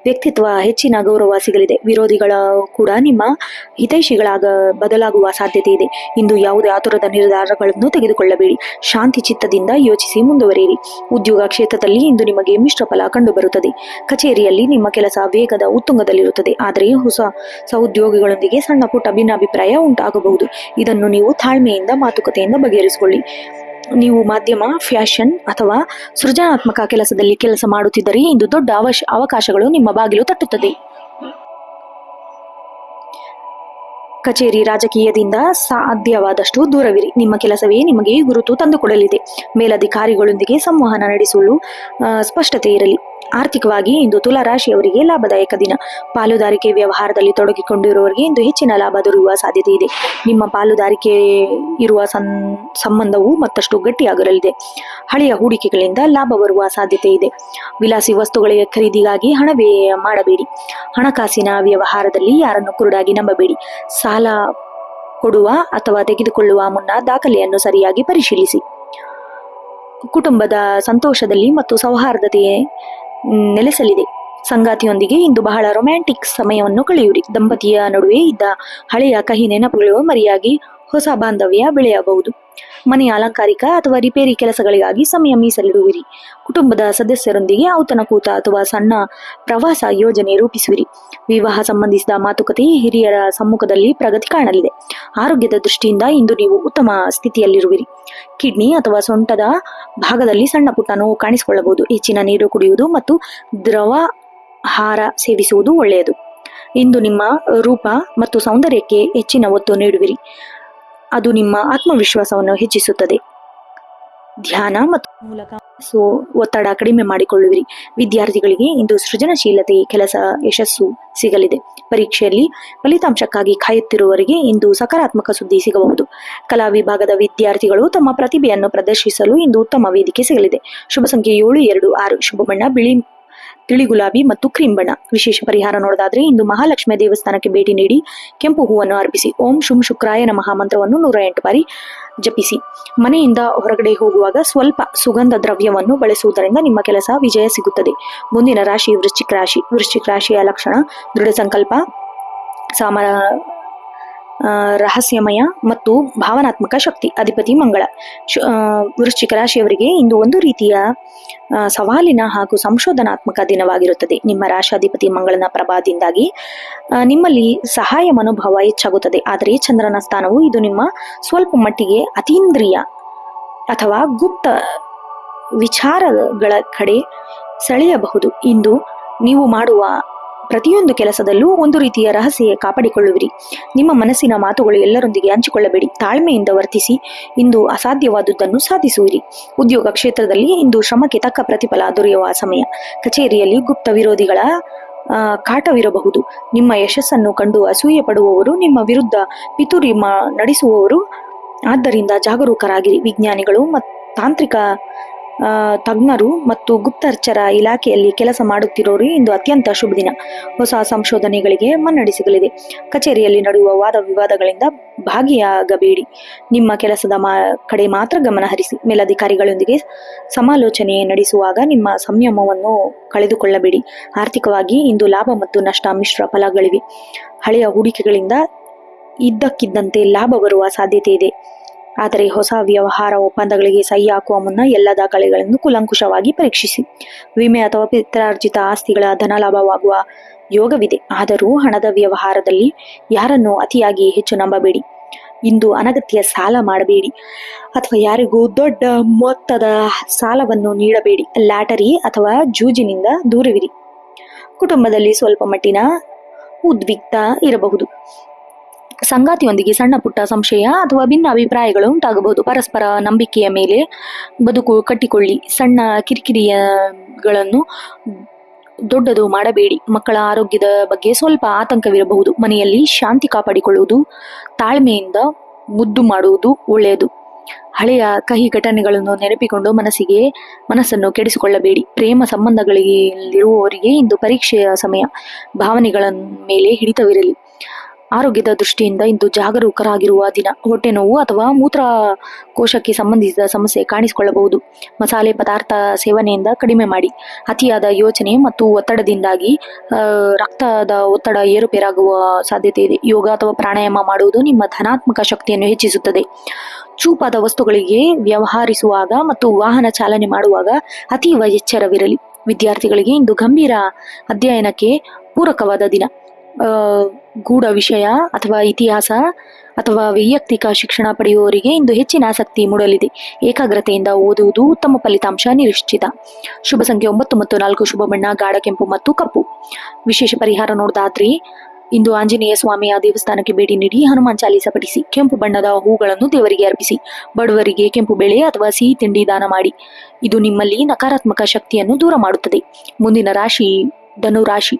ವ್ಯಕ್ತಿತ್ವ ಹೆಚ್ಚಿನ ಗೌರವ ಸಿಗಲಿದೆ. ವಿರೋಧಿಗಳು ಕೂಡ ನಿಮ್ಮ ಹಿತೈಷಿಗಳಾಗ ಬದಲಾಗುವ ಸಾಧ್ಯತೆ ಇದೆ. ಇಂದು ಯಾವುದೇ ಆತುರದ ನಿರ್ಧಾರಗಳನ್ನು ತೆಗೆದುಕೊಳ್ಳಬೇಡಿ. ಶಾಂತಿ ಚಿತ್ತದಿಂದ ಯೋಚಿಸಿ ಮುಂದುವರಿಯಿರಿ. ಉದ್ಯೋಗ ಕ್ಷೇತ್ರದಲ್ಲಿ ಇಂದು ನಿಮಗೆ ಮಿಶ್ರ ಫಲ ಕಂಡುಬರುತ್ತದೆ. ಕಚೇರಿಯಲ್ಲಿ ನಿಮ್ಮ ಕೆಲಸ ವೇಗದ ಉತ್ತುಂಗದಲ್ಲಿರುತ್ತದೆ. ಆದರೆ ಹೊಸ ಸಹೋದ್ಯೋಗಿಗಳೊಂದಿಗೆ ಸಣ್ಣ ಪುಟ್ಟ ಭಿನ್ನಾಭಿಪ್ರಾಯ ಉಂಟಾಗಬಹುದು. ಇದನ್ನು ನೀವು ತಾಳ್ಮೆಯಿಂದ ಮಾತುಕತೆಯಿಂದ ಬಗೆಹರಿಸಿಕೊಳ್ಳಿ. ನೀವು ಮಾಧ್ಯಮ, ಫ್ಯಾಷನ್ ಅಥವಾ ಸೃಜನಾತ್ಮಕ ಕೆಲಸದಲ್ಲಿ ಕೆಲಸ ಮಾಡುತ್ತಿದ್ದರೆ ಇಂದು ದೊಡ್ಡ ಅವಕಾಶಗಳು ನಿಮ್ಮ ಬಾಗಿಲು ತಟ್ಟುತ್ತದೆ. ಕಚೇರಿ, ರಾಜಕೀಯದಿಂದ ಸಾಧ್ಯವಾದಷ್ಟು ದೂರವಿರಿ. ನಿಮ್ಮ ಕೆಲಸವೇ ನಿಮಗೆ ಗುರುತು ತಂದುಕೊಡಲಿದೆ. ಮೇಲಧಿಕಾರಿಗಳೊಂದಿಗೆ ಸಂವಹನ ನಡೆಸಲು ಸ್ಪಷ್ಟತೆ ಇರಲಿ. ಆರ್ಥಿಕವಾಗಿ ಇಂದು ತುಲಾ ರಾಶಿಯವರಿಗೆ ಲಾಭದಾಯಕ ದಿನ. ಪಾಲುದಾರಿಕೆ ವ್ಯವಹಾರದಲ್ಲಿ ತೊಡಗಿಕೊಂಡಿರುವವರಿಗೆ ಇಂದು ಹೆಚ್ಚಿನ ಲಾಭ ದೊರೆಯುವ ಸಾಧ್ಯತೆ ಇದೆ. ನಿಮ್ಮ ಪಾಲುದಾರಿಕೆ ಇರುವ ಸಂಬಂಧವು ಮತ್ತಷ್ಟು ಗಟ್ಟಿಯಾಗಿರಲಿದೆ. ಹಳೆಯ ಹೂಡಿಕೆಗಳಿಂದ ಲಾಭ ಬರುವ ಸಾಧ್ಯತೆ ಇದೆ. ವಿಲಾಸಿ ವಸ್ತುಗಳ ಖರೀದಿಗಾಗಿ ಹಣ ವ್ಯಯ ಮಾಡಬೇಡಿ. ಹಣಕಾಸಿನ ವ್ಯವಹಾರದಲ್ಲಿ ಯಾರನ್ನು ಕುರುಡಾಗಿ ನಂಬಬೇಡಿ. ಸಾಲ ಕೊಡುವ ಅಥವಾ ತೆಗೆದುಕೊಳ್ಳುವ ಮುನ್ನ ದಾಖಲೆಯನ್ನು ಸರಿಯಾಗಿ ಪರಿಶೀಲಿಸಿ. ಕುಟುಂಬದ ಸಂತೋಷದಲ್ಲಿ ಮತ್ತು ಸೌಹಾರ್ದತೆ ನೆಲೆಸಲಿದೆ. ಸಂಗಾತಿಯೊಂದಿಗೆ ಇಂದು ಬಹಳ ರೊಮ್ಯಾಂಟಿಕ್ ಸಮಯವನ್ನು ಕಳೆಯುವಿರಿ. ದಂಪತಿಯ ನಡುವೆ ಇದ್ದ ಹಳೆಯ ಕಹಿ ನೆನಪುಗಳು ಮರೆಯಾಗಿ ಹೊಸ ಬಾಂಧವ್ಯ ಬೆಳೆಯಬಹುದು. ಮನೆಯ ಅಲಂಕಾರಿಕ ಅಥವಾ ರಿಪೇರಿ ಕೆಲಸಗಳಿಗಾಗಿ ಸಮಯ ಮೀಸಲಿಡುವಿರಿ. ಕುಟುಂಬದ ಸದಸ್ಯರೊಂದಿಗೆ ಔತಣಕೂಟ ಅಥವಾ ಸಣ್ಣ ಪ್ರವಾಸ ಯೋಜನೆ ರೂಪಿಸುವಿರಿ. ವಿವಾಹ ಸಂಬಂಧಿಸಿದ ಮಾತುಕತೆ ಹಿರಿಯರ ಸಮ್ಮುಖದಲ್ಲಿ ಪ್ರಗತಿ ಕಾಣಲಿದೆ. ಆರೋಗ್ಯದ ದೃಷ್ಟಿಯಿಂದ ಇಂದು ನೀವು ಉತ್ತಮ ಸ್ಥಿತಿಯಲ್ಲಿರುವಿರಿ. ಕಿಡ್ನಿ ಅಥವಾ ಸೊಂಟದ ಭಾಗದಲ್ಲಿ ಸಣ್ಣ ಪುಟ್ಟ ನೋವು ಕಾಣಿಸಿಕೊಳ್ಳಬಹುದು. ಹೆಚ್ಚಿನ ನೀರು ಕುಡಿಯುವುದು ಮತ್ತು ದ್ರವ ಆಹಾರ ಸೇವಿಸುವುದು ಒಳ್ಳೆಯದು. ಇಂದು ನಿಮ್ಮ ರೂಪ ಮತ್ತು ಸೌಂದರ್ಯಕ್ಕೆ ಹೆಚ್ಚಿನ ಒತ್ತು ನೀಡುವಿರಿ. ಅದು ನಿಮ್ಮ ಆತ್ಮವಿಶ್ವಾಸವನ್ನು ಹೆಚ್ಚಿಸುತ್ತದೆ. ಧ್ಯಾನ ಮತ್ತು ಮೂಲಕ ಒತ್ತಡ ಕಡಿಮೆ ಮಾಡಿಕೊಳ್ಳುವಿರಿ. ವಿದ್ಯಾರ್ಥಿಗಳಿಗೆ ಇಂದು ಸೃಜನಶೀಲತೆ ಕೆಲಸ ಯಶಸ್ಸು ಸಿಗಲಿದೆ. ಪರೀಕ್ಷೆಯಲ್ಲಿ ಫಲಿತಾಂಶಕ್ಕಾಗಿ ಕಾಯುತ್ತಿರುವವರಿಗೆ ಇಂದು ಸಕಾರಾತ್ಮಕ ಸುದ್ದಿ ಸಿಗಬಹುದು. ಕಲಾ ವಿಭಾಗದ ವಿದ್ಯಾರ್ಥಿಗಳು ತಮ್ಮ ಪ್ರತಿಭೆಯನ್ನು ಪ್ರದರ್ಶಿಸಲು ಇಂದು ಉತ್ತಮ ವೇದಿಕೆ ಸಿಗಲಿದೆ. ಶುಭ ಸಂಖ್ಯೆ 726. ಶುಭ ಬಣ್ಣ ಬಿಳಿ, ತಿಳಿ ಗುಲಾಬಿ ಮತ್ತು ಕ್ರೀಮ್ ಬಣ್ಣ. ವಿಶೇಷ ಪರಿಹಾರ ನೋಡೋದಾದ್ರೆ ಇಂದು ಮಹಾಲಕ್ಷ್ಮಿ ದೇವಸ್ಥಾನಕ್ಕೆ ಭೇಟಿ ನೀಡಿ ಕೆಂಪು ಹೂವನ್ನು ಅರ್ಪಿಸಿ. ಓಂ ಶುಂ ಶುಕ್ರಾಯ ನಮಃ ಮಂತ್ರವನ್ನು 108 ಬಾರಿ ಜಪಿಸಿ. ಮನೆಯಿಂದ ಹೊರಗಡೆ ಹೋಗುವಾಗ ಸ್ವಲ್ಪ ಸುಗಂಧ ದ್ರವ್ಯವನ್ನು ಬಳಸುವುದರಿಂದ ನಿಮ್ಮ ಕೆಲಸ ವಿಜಯ ಸಿಗುತ್ತದೆ. ಮುಂದಿನ ರಾಶಿ ವೃಶ್ಚಿಕ ರಾಶಿ. ವೃಶ್ಚಿಕ ರಾಶಿಯ ಲಕ್ಷಣ ದೃಢ ಸಂಕಲ್ಪ, ರಹಸ್ಯಮಯ ಮತ್ತು ಭಾವನಾತ್ಮಕ ಶಕ್ತಿ. ಅಧಿಪತಿ ಮಂಗಳ. ವೃಶ್ಚಿಕ ರಾಶಿಯವರಿಗೆ ಇಂದು ಒಂದು ರೀತಿಯ ಸವಾಲಿನ ಹಾಗೂ ಸಂಶೋಧನಾತ್ಮಕ ದಿನವಾಗಿರುತ್ತದೆ. ನಿಮ್ಮ ರಾಶಾಧಿಪತಿ ಮಂಗಳನ ಪ್ರಭಾವದಿಂದಾಗಿ ನಿಮ್ಮಲ್ಲಿ ಸಹಾಯ ಮನೋಭಾವ ಹೆಚ್ಚಾಗುತ್ತದೆ. ಆದರೆ ಚಂದ್ರನ ಸ್ಥಾನವು ಇದು ನಿಮ್ಮ ಸ್ವಲ್ಪ ಮಟ್ಟಿಗೆ ಅತೀಂದ್ರಿಯ ಅಥವಾ ಗುಪ್ತ ವಿಚಾರಗಳ ಕಡೆ ಸೆಳೆಯಬಹುದು. ಇಂದು ನೀವು ಮಾಡುವ ಪ್ರತಿಯೊಂದು ಕೆಲಸದಲ್ಲೂ ಒಂದು ರೀತಿಯ ರಹಸ್ಯ ಕಾಪಾಡಿಕೊಳ್ಳುವಿರಿ. ನಿಮ್ಮ ಮನಸ್ಸಿನ ಮಾತುಗಳು ಎಲ್ಲರೊಂದಿಗೆ ಹಂಚಿಕೊಳ್ಳಬೇಡಿ. ತಾಳ್ಮೆಯಿಂದ ವರ್ತಿಸಿ. ಇಂದು ಅಸಾಧ್ಯವಾದುದನ್ನು ಸಾಧಿಸುವಿರಿ. ಉದ್ಯೋಗ ಕ್ಷೇತ್ರದಲ್ಲಿ ಇಂದು ಶ್ರಮಕ್ಕೆ ತಕ್ಕ ಪ್ರತಿಫಲ ದೊರೆಯುವ ಸಮಯ. ಕಚೇರಿಯಲ್ಲಿ ಗುಪ್ತ ವಿರೋಧಿಗಳ ಕಾಟವಿರಬಹುದು. ನಿಮ್ಮ ಯಶಸ್ಸನ್ನು ಕಂಡು ಅಸೂಯೆ ಪಡುವವರು ನಿಮ್ಮ ವಿರುದ್ಧ ಪಿತೂರಿ ನಡೆಸುವವರು. ಆದ್ದರಿಂದ ಜಾಗರೂಕರಾಗಿರಿ. ವಿಜ್ಞಾನಿಗಳು ಮತ್ತು ತಾಂತ್ರಿಕ ತಜ್ಞರು ಮತ್ತು ಗುಪ್ತಚರ ಇಲಾಖೆಯಲ್ಲಿ ಕೆಲಸ ಮಾಡುತ್ತಿರೋರು ಇಂದು ಅತ್ಯಂತ ಶುಭ ದಿನ. ಹೊಸ ಸಂಶೋಧನೆಗಳಿಗೆ ಮನ್ನಣೆ ಸಿಗಲಿದೆ. ಕಚೇರಿಯಲ್ಲಿ ನಡೆಯುವ ವಾದ ವಿವಾದಗಳಿಂದ ಭಾಗಿಯಾಗಬೇಡಿ. ನಿಮ್ಮ ಕೆಲಸದ ಕಡೆ ಮಾತ್ರ ಗಮನ ಹರಿಸಿ. ಮೇಲಧಿಕಾರಿಗಳೊಂದಿಗೆ ಸಮಾಲೋಚನೆ ನಡೆಸುವಾಗ ನಿಮ್ಮ ಸಂಯಮವನ್ನು ಕಳೆದುಕೊಳ್ಳಬೇಡಿ. ಆರ್ಥಿಕವಾಗಿ ಇಂದು ಲಾಭ ಮತ್ತು ನಷ್ಟ ಮಿಶ್ರ ಫಲಗಳಿವೆ. ಹಳೆಯ ಹೂಡಿಕೆಗಳಿಂದ ಇದ್ದಕ್ಕಿದ್ದಂತೆ ಲಾಭ ಬರುವ ಸಾಧ್ಯತೆ ಇದೆ. ಆದರೆ ಹೊಸ ವ್ಯವಹಾರ ಒಪ್ಪಂದಗಳಿಗೆ ಸಹಿ ಹಾಕುವ ಮುನ್ನ ಎಲ್ಲ ದಾಖಲೆಗಳನ್ನು ಕೂಲಂಕುಷವಾಗಿ ಪರೀಕ್ಷಿಸಿ. ವಿಮೆ ಅಥವಾ ಪಿತ್ರಾರ್ಜಿತ ಆಸ್ತಿಗಳ ಧನಲಾಭವಾಗುವ ಯೋಗವಿದೆ. ಆದರೂ ಹಣದ ವ್ಯವಹಾರದಲ್ಲಿ ಯಾರನ್ನು ಅತಿಯಾಗಿ ಹೆಚ್ಚು ನಂಬಬೇಡಿ. ಇಂದು ಅನಗತ್ಯ ಸಾಲ ಮಾಡಬೇಡಿ ಅಥವಾ ಯಾರಿಗೂ ದೊಡ್ಡ ಮೊತ್ತದ ಸಾಲವನ್ನು ನೀಡಬೇಡಿ. ಲಾಟರಿ ಅಥವಾ ಜೂಜಿನಿಂದ ದೂರವಿರಿ. ಕುಟುಂಬದಲ್ಲಿ ಸ್ವಲ್ಪ ಮಟ್ಟಿನ ಉದ್ವಿಗ್ನ ಇರಬಹುದು. ಸಂಗಾತಿಯೊಂದಿಗೆ ಸಣ್ಣ ಪುಟ್ಟ ಸಂಶಯ ಅಥವಾ ಭಿನ್ನ ಅಭಿಪ್ರಾಯಗಳು ಉಂಟಾಗಬಹುದು. ಪರಸ್ಪರ ನಂಬಿಕೆಯ ಮೇಲೆ ಬದುಕು ಕಟ್ಟಿಕೊಳ್ಳಿ. ಸಣ್ಣ ಕಿರಿಕಿರಿಗಳನ್ನು ದೊಡ್ಡದು ಮಾಡಬೇಡಿ. ಮಕ್ಕಳ ಆರೋಗ್ಯದ ಬಗ್ಗೆ ಸ್ವಲ್ಪ ಆತಂಕವಿರಬಹುದು. ಮನೆಯಲ್ಲಿ ಶಾಂತಿ ಕಾಪಾಡಿಕೊಳ್ಳುವುದು, ತಾಳ್ಮೆಯಿಂದ ಮುದ್ದು ಮಾಡುವುದು ಒಳ್ಳೆಯದು. ಹಳೆಯ ಕಹಿ ಘಟನೆಗಳನ್ನು ನೆನಪಿಕೊಂಡು ಮನಸ್ಸನ್ನು ಕೆಡಿಸಿಕೊಳ್ಳಬೇಡಿ. ಪ್ರೇಮ ಸಂಬಂಧಗಳಲ್ಲಿರುವವರಿಗೆ ಇಂದು ಪರೀಕ್ಷೆಯ ಸಮಯ. ಭಾವನೆಗಳ ಮೇಲೆ ಹಿಡಿತವಿರಲಿ. ಆರೋಗ್ಯದ ದೃಷ್ಟಿಯಿಂದ ಇಂದು ಜಾಗರೂಕರಾಗಿರುವ ದಿನ. ಹೊಟ್ಟೆ ನೋವು ಅಥವಾ ಮೂತ್ರಕೋಶಕ್ಕೆ ಸಂಬಂಧಿಸಿದ ಸಮಸ್ಯೆ ಕಾಣಿಸಿಕೊಳ್ಳಬಹುದು. ಮಸಾಲೆ ಪದಾರ್ಥ ಸೇವನೆಯಿಂದ ಕಡಿಮೆ ಮಾಡಿ. ಅತಿಯಾದ ಯೋಚನೆ ಮತ್ತು ಒತ್ತಡದಿಂದಾಗಿ ರಕ್ತದ ಒತ್ತಡ ಏರುಪೇರಾಗುವ ಸಾಧ್ಯತೆ ಇದೆ. ಯೋಗ ಅಥವಾ ಪ್ರಾಣಾಯಾಮ ಮಾಡುವುದು ನಿಮ್ಮ ಧನಾತ್ಮಕ ಶಕ್ತಿಯನ್ನು ಹೆಚ್ಚಿಸುತ್ತದೆ. ಚೂಪಾದ ವಸ್ತುಗಳಿಗೆ ವ್ಯವಹರಿಸುವಾಗ ಮತ್ತು ವಾಹನ ಚಾಲನೆ ಮಾಡುವಾಗ ಅತೀವ ಎಚ್ಚರವಿರಲಿ. ವಿದ್ಯಾರ್ಥಿಗಳಿಗೆ ಇಂದು ಗಂಭೀರ ಅಧ್ಯಯನಕ್ಕೆ ಪೂರಕವಾದ ದಿನ. ಗೂಢ ವಿಷಯ ಅಥವಾ ಇತಿಹಾಸ ಅಥವಾ ವೈಯಕ್ತಿಕ ಶಿಕ್ಷಣ ಪಡೆಯುವವರಿಗೆ ಇಂದು ಹೆಚ್ಚಿನ ಆಸಕ್ತಿ ಮೂಡಲಿದೆ. ಏಕಾಗ್ರತೆಯಿಂದ ಓದುವುದು ಉತ್ತಮ ಫಲಿತಾಂಶ ನಿಶ್ಚಿತ. ಶುಭ ಸಂಖ್ಯೆ 9 ಮತ್ತು 4. ಶುಭ ಬಣ್ಣ ಗಾಢ ಕೆಂಪು ಮತ್ತು ಕಪ್ಪು. ವಿಶೇಷ ಪರಿಹಾರ ನೋಡೋದಾದ್ರೆ ಇಂದು ಆಂಜನೇಯ ಸ್ವಾಮಿಯ ದೇವಸ್ಥಾನಕ್ಕೆ ಭೇಟಿ ನೀಡಿ ಹನುಮಾನ್ ಚಾಲೀಸ ಪಠಿಸಿ. ಕೆಂಪು ಬಣ್ಣದ ಹೂಗಳನ್ನು ದೇವರಿಗೆ ಅರ್ಪಿಸಿ. ಬಡವರಿಗೆ ಕೆಂಪು ಬೇಳೆ ಅಥವಾ ಸಿಹಿ ತಿಂಡಿ ದಾನ ಮಾಡಿ. ಇದು ನಿಮ್ಮಲ್ಲಿ ನಕಾರಾತ್ಮಕ ಶಕ್ತಿಯನ್ನು ದೂರ ಮಾಡುತ್ತದೆ. ಮುಂದಿನ ರಾಶಿ ಧನುರಾಶಿ.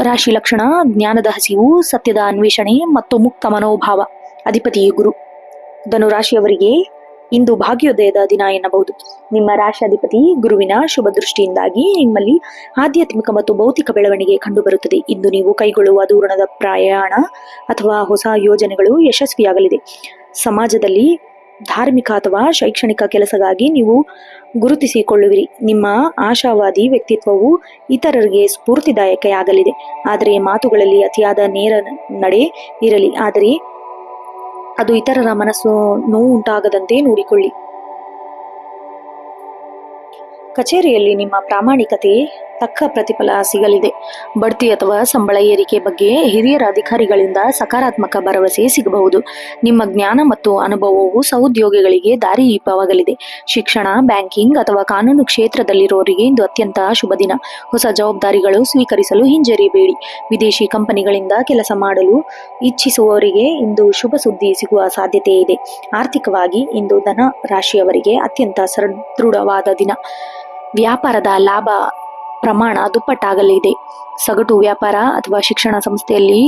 ರಾಶಿ ಲಕ್ಷಣ ಜ್ಞಾನದ ಹಸಿವು, ಸತ್ಯದ ಅನ್ವೇಷಣೆ ಮತ್ತು ಮುಕ್ತ ಮನೋಭಾವ. ಅಧಿಪತಿ ಗುರು. ಧನುರಾಶಿಯವರಿಗೆ ಇಂದು ಭಾಗ್ಯೋದಯದ ದಿನ ಎನ್ನಬಹುದು. ನಿಮ್ಮ ರಾಶಿಯಾಧಿಪತಿ ಗುರುವಿನ ಶುಭ ದೃಷ್ಟಿಯಿಂದಾಗಿ ನಿಮ್ಮಲ್ಲಿ ಆಧ್ಯಾತ್ಮಿಕ ಮತ್ತು ಭೌತಿಕ ಬೆಳವಣಿಗೆ ಕಂಡುಬರುತ್ತದೆ. ಇಂದು ನೀವು ಕೈಗೊಳ್ಳುವ ದೂರದ ಪ್ರಯಾಣ ಅಥವಾ ಹೊಸ ಯೋಜನೆಗಳು ಯಶಸ್ವಿಯಾಗಲಿದೆ. ಸಮಾಜದಲ್ಲಿ ಧಾರ್ಮಿಕ ಅಥವಾ ಶೈಕ್ಷಣಿಕ ಕೆಲಸಗಾಗಿ ನೀವು ಗುರುತಿಸಿಕೊಳ್ಳುವಿರಿ. ನಿಮ್ಮ ಆಶಾವಾದಿ ವ್ಯಕ್ತಿತ್ವವು ಇತರರಿಗೆ ಸ್ಫೂರ್ತಿದಾಯಕವಾಗಲಿದೆ. ಆದರೆ ಮಾತುಗಳಲ್ಲಿ ಅತಿಯಾದ ನೇರ ನಡೆ ಇರಲಿ. ಆದರೆ ಅದು ಇತರರ ಮನಸ್ಸು ನೋವು ಉಂಟಾಗದಂತೆ ನೋಡಿಕೊಳ್ಳಿ. ಕಚೇರಿಯಲ್ಲಿ ನಿಮ್ಮ ಪ್ರಾಮಾಣಿಕತೆ ತಕ್ಕ ಪ್ರತಿಫಲ ಸಿಗಲಿದೆ. ಬಡ್ತಿ ಅಥವಾ ಸಂಬಳ ಏರಿಕೆ ಬಗ್ಗೆ ಹಿರಿಯರ ಅಧಿಕಾರಿಗಳಿಂದ ಸಕಾರಾತ್ಮಕ ಭರವಸೆ ಸಿಗಬಹುದು. ನಿಮ್ಮ ಜ್ಞಾನ ಮತ್ತು ಅನುಭವವು ಸಹೋದ್ಯೋಗಿಗಳಿಗೆ ದಾರಿದೀಪವಾಗಲಿದೆ. ಶಿಕ್ಷಣ, ಬ್ಯಾಂಕಿಂಗ್ ಅಥವಾ ಕಾನೂನು ಕ್ಷೇತ್ರದಲ್ಲಿರುವವರಿಗೆ ಇಂದು ಅತ್ಯಂತ ಶುಭ ದಿನ. ಹೊಸ ಜವಾಬ್ದಾರಿಗಳು ಸ್ವೀಕರಿಸಲು ಹಿಂಜರಿಯಬೇಡಿ. ವಿದೇಶಿ ಕಂಪನಿಗಳಿಂದ ಕೆಲಸ ಮಾಡಲು ಇಚ್ಛಿಸುವವರಿಗೆ ಇಂದು ಶುಭ ಸುದ್ದಿ ಸಿಗುವ ಸಾಧ್ಯತೆ ಇದೆ. ಆರ್ಥಿಕವಾಗಿ ಇಂದು ಧನ ರಾಶಿಯವರಿಗೆ ಅತ್ಯಂತ ಸದೃಢವಾದ ದಿನ. ವ್ಯಾಪಾರದ ಲಾಭ ಪ್ರಮಾಣ ದುಪ್ಪಟ್ಟಾಗಲಿದೆ. ಸಗಟು ವ್ಯಾಪಾರ ಅಥವಾ ಶಿಕ್ಷಣ ಸಂಸ್ಥೆಯಲ್ಲಿ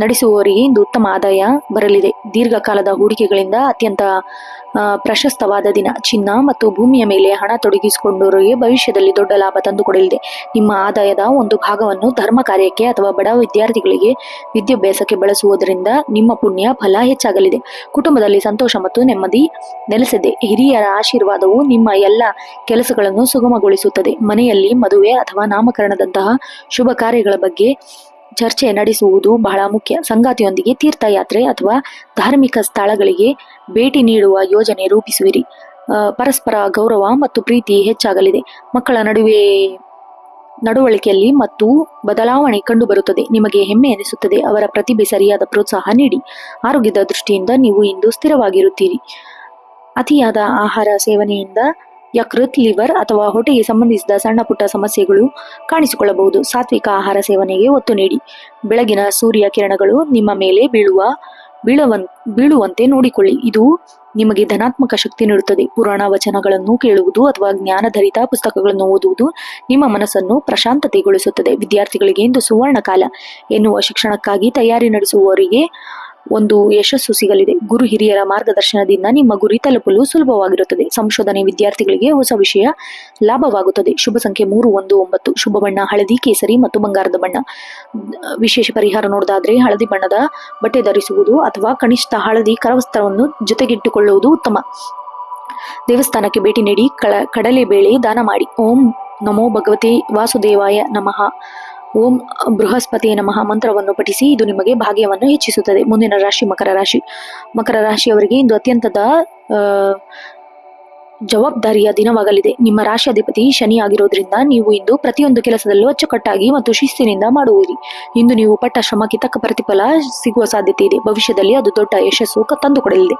ನಡೆಸುವವರಿಗೆ ಇಂದು ಉತ್ತಮ ಆದಾಯ ಬರಲಿದೆ. ದೀರ್ಘಕಾಲದ ಹೂಡಿಕೆಗಳಿಂದ ಅತ್ಯಂತ ಪ್ರಶಸ್ತವಾದ ದಿನ. ಚಿನ್ನ ಮತ್ತು ಭೂಮಿಯ ಮೇಲೆ ಹಣ ತೊಡಗಿಸಿಕೊಂಡವರಿಗೆ ಭವಿಷ್ಯದಲ್ಲಿ ದೊಡ್ಡ ಲಾಭ ತಂದುಕೊಡಲಿದೆ. ನಿಮ್ಮ ಆದಾಯದ ಒಂದು ಭಾಗವನ್ನು ಧರ್ಮ ಕಾರ್ಯಕ್ಕೆ ಅಥವಾ ಬಡ ವಿದ್ಯಾರ್ಥಿಗಳಿಗೆ ವಿದ್ಯಾಭ್ಯಾಸಕ್ಕೆ ಬಳಸುವುದರಿಂದ ನಿಮ್ಮ ಪುಣ್ಯ ಫಲ ಹೆಚ್ಚಾಗಲಿದೆ. ಕುಟುಂಬದಲ್ಲಿ ಸಂತೋಷ ಮತ್ತು ನೆಮ್ಮದಿ ನೆಲೆಸಿದೆ. ಹಿರಿಯರ ಆಶೀರ್ವಾದವು ನಿಮ್ಮ ಎಲ್ಲ ಕೆಲಸಗಳನ್ನು ಸುಗಮಗೊಳಿಸುತ್ತದೆ. ಮನೆಯಲ್ಲಿ ಮದುವೆ ಅಥವಾ ನಾಮಕರಣದಂತಹ ಶುಭ ಕಾರ್ಯಗಳ ಬಗ್ಗೆ ಚರ್ಚೆ ನಡೆಸುವುದು ಬಹಳ ಮುಖ್ಯ. ಸಂಗಾತಿಯೊಂದಿಗೆ ತೀರ್ಥಯಾತ್ರೆ ಅಥವಾ ಧಾರ್ಮಿಕ ಸ್ಥಳಗಳಿಗೆ ಭೇಟಿ ನೀಡುವ ಯೋಜನೆ ರೂಪಿಸುವಿರಿ. ಪರಸ್ಪರ ಗೌರವ ಮತ್ತು ಪ್ರೀತಿ ಹೆಚ್ಚಾಗಲಿದೆ. ಮಕ್ಕಳ ನಡವಳಿಕೆಯಲ್ಲಿ ಮತ್ತು ಬದಲಾವಣೆ ಕಂಡುಬರುತ್ತದೆ. ನಿಮಗೆ ಹೆಮ್ಮೆ ಎನಿಸುತ್ತದೆ. ಅವರ ಪ್ರತಿಭೆ ಸರಿಯಾದ ಪ್ರೋತ್ಸಾಹ ನೀಡಿ. ಆರೋಗ್ಯದ ದೃಷ್ಟಿಯಿಂದ ನೀವು ಇಂದು ಸ್ಥಿರವಾಗಿರುತ್ತೀರಿ. ಅತಿಯಾದ ಆಹಾರ ಸೇವನೆಯಿಂದ ಯಕೃತ್, ಲಿವರ್ ಅಥವಾ ಹೊಟ್ಟೆಗೆ ಸಂಬಂಧಿಸಿದ ಸಣ್ಣ ಪುಟ್ಟ ಸಮಸ್ಯೆಗಳು ಕಾಣಿಸಿಕೊಳ್ಳಬಹುದು. ಸಾತ್ವಿಕ ಆಹಾರ ಸೇವನೆಗೆ ಒತ್ತು ನೀಡಿ. ಬೆಳಗಿನ ಸೂರ್ಯ ಕಿರಣಗಳು ನಿಮ್ಮ ಮೇಲೆ ಬೀಳುವಂತೆ ನೋಡಿಕೊಳ್ಳಿ. ಇದು ನಿಮಗೆ ಧನಾತ್ಮಕ ಶಕ್ತಿ ನೀಡುತ್ತದೆ. ಪುರಾಣ ವಚನಗಳನ್ನು ಕೇಳುವುದು ಅಥವಾ ಜ್ಞಾನಧರಿತ ಪುಸ್ತಕಗಳನ್ನು ಓದುವುದು ನಿಮ್ಮ ಮನಸ್ಸನ್ನು ಪ್ರಶಾಂತತೆಗೊಳಿಸುತ್ತದೆ. ವಿದ್ಯಾರ್ಥಿಗಳಿಗೆ ಇಂದು ಸುವರ್ಣ ಕಾಲ ಎನ್ನುವ ಶಿಕ್ಷಣಕ್ಕಾಗಿ ತಯಾರಿ ನಡೆಸುವವರಿಗೆ ಒಂದು ಯಶಸ್ಸು ಸಿಗಲಿದೆ. ಗುರು ಹಿರಿಯರ ಮಾರ್ಗದರ್ಶನದಿಂದ ನಿಮ್ಮ ಗುರಿ ತಲುಪಲು ಸುಲಭವಾಗಿರುತ್ತದೆ. ಸಂಶೋಧನೆ ವಿದ್ಯಾರ್ಥಿಗಳಿಗೆ ಹೊಸ ವಿಷಯ ಲಾಭವಾಗುತ್ತದೆ. ಶುಭ ಸಂಖ್ಯೆ 319. ಶುಭ ಬಣ್ಣ ಹಳದಿ, ಕೇಸರಿ ಮತ್ತು ಬಂಗಾರದ ಬಣ್ಣ. ವಿಶೇಷ ಪರಿಹಾರ ನೋಡೋದಾದ್ರೆ ಹಳದಿ ಬಣ್ಣದ ಬಟ್ಟೆ ಧರಿಸುವುದು ಅಥವಾ ಕನಿಷ್ಠ ಹಳದಿ ಕರವಸ್ತ್ರವನ್ನು ಜೊತೆಗಿಟ್ಟುಕೊಳ್ಳುವುದು ಉತ್ತಮ. ದೇವಸ್ಥಾನಕ್ಕೆ ಭೇಟಿ ನೀಡಿ ಕಡಲೆಬೇಳೆ ದಾನ ಮಾಡಿ. ಓಂ ನಮೋ ಭಗವತೆ ವಾಸುದೇವಾಯ ನಮಃ, ಓಂ ಬೃಹಸ್ಪತಿ ನಮಃ ಮಂತ್ರವನ್ನು ಪಠಿಸಿ. ಇದು ನಿಮಗೆ ಭಾಗ್ಯವನ್ನು ಹೆಚ್ಚಿಸುತ್ತದೆ. ಮುಂದಿನ ರಾಶಿ ಮಕರ ರಾಶಿ. ಮಕರ ರಾಶಿಯವರಿಗೆ ಇಂದು ಅತ್ಯಂತದ ಜವಾಬ್ದಾರಿಯ ದಿನವಾಗಲಿದೆ. ನಿಮ್ಮ ರಾಶಿಯಾಧಿಪತಿ ಶನಿ ಆಗಿರೋದ್ರಿಂದ ನೀವು ಇಂದು ಪ್ರತಿಯೊಂದು ಕೆಲಸದಲ್ಲೂ ಅಚ್ಚುಕಟ್ಟಾಗಿ ಮತ್ತು ಶಿಸ್ತಿನಿಂದ ಮಾಡುವಿರಿ. ಇಂದು ನೀವು ಪಟ್ಟ ಶ್ರಮಕ್ಕೆ ತಕ್ಕ ಪ್ರತಿಫಲ ಸಿಗುವ ಸಾಧ್ಯತೆ ಇದೆ. ಭವಿಷ್ಯದಲ್ಲಿ ಅದು ದೊಡ್ಡ ಯಶಸ್ಸು ತಂದುಕೊಡಲಿದೆ.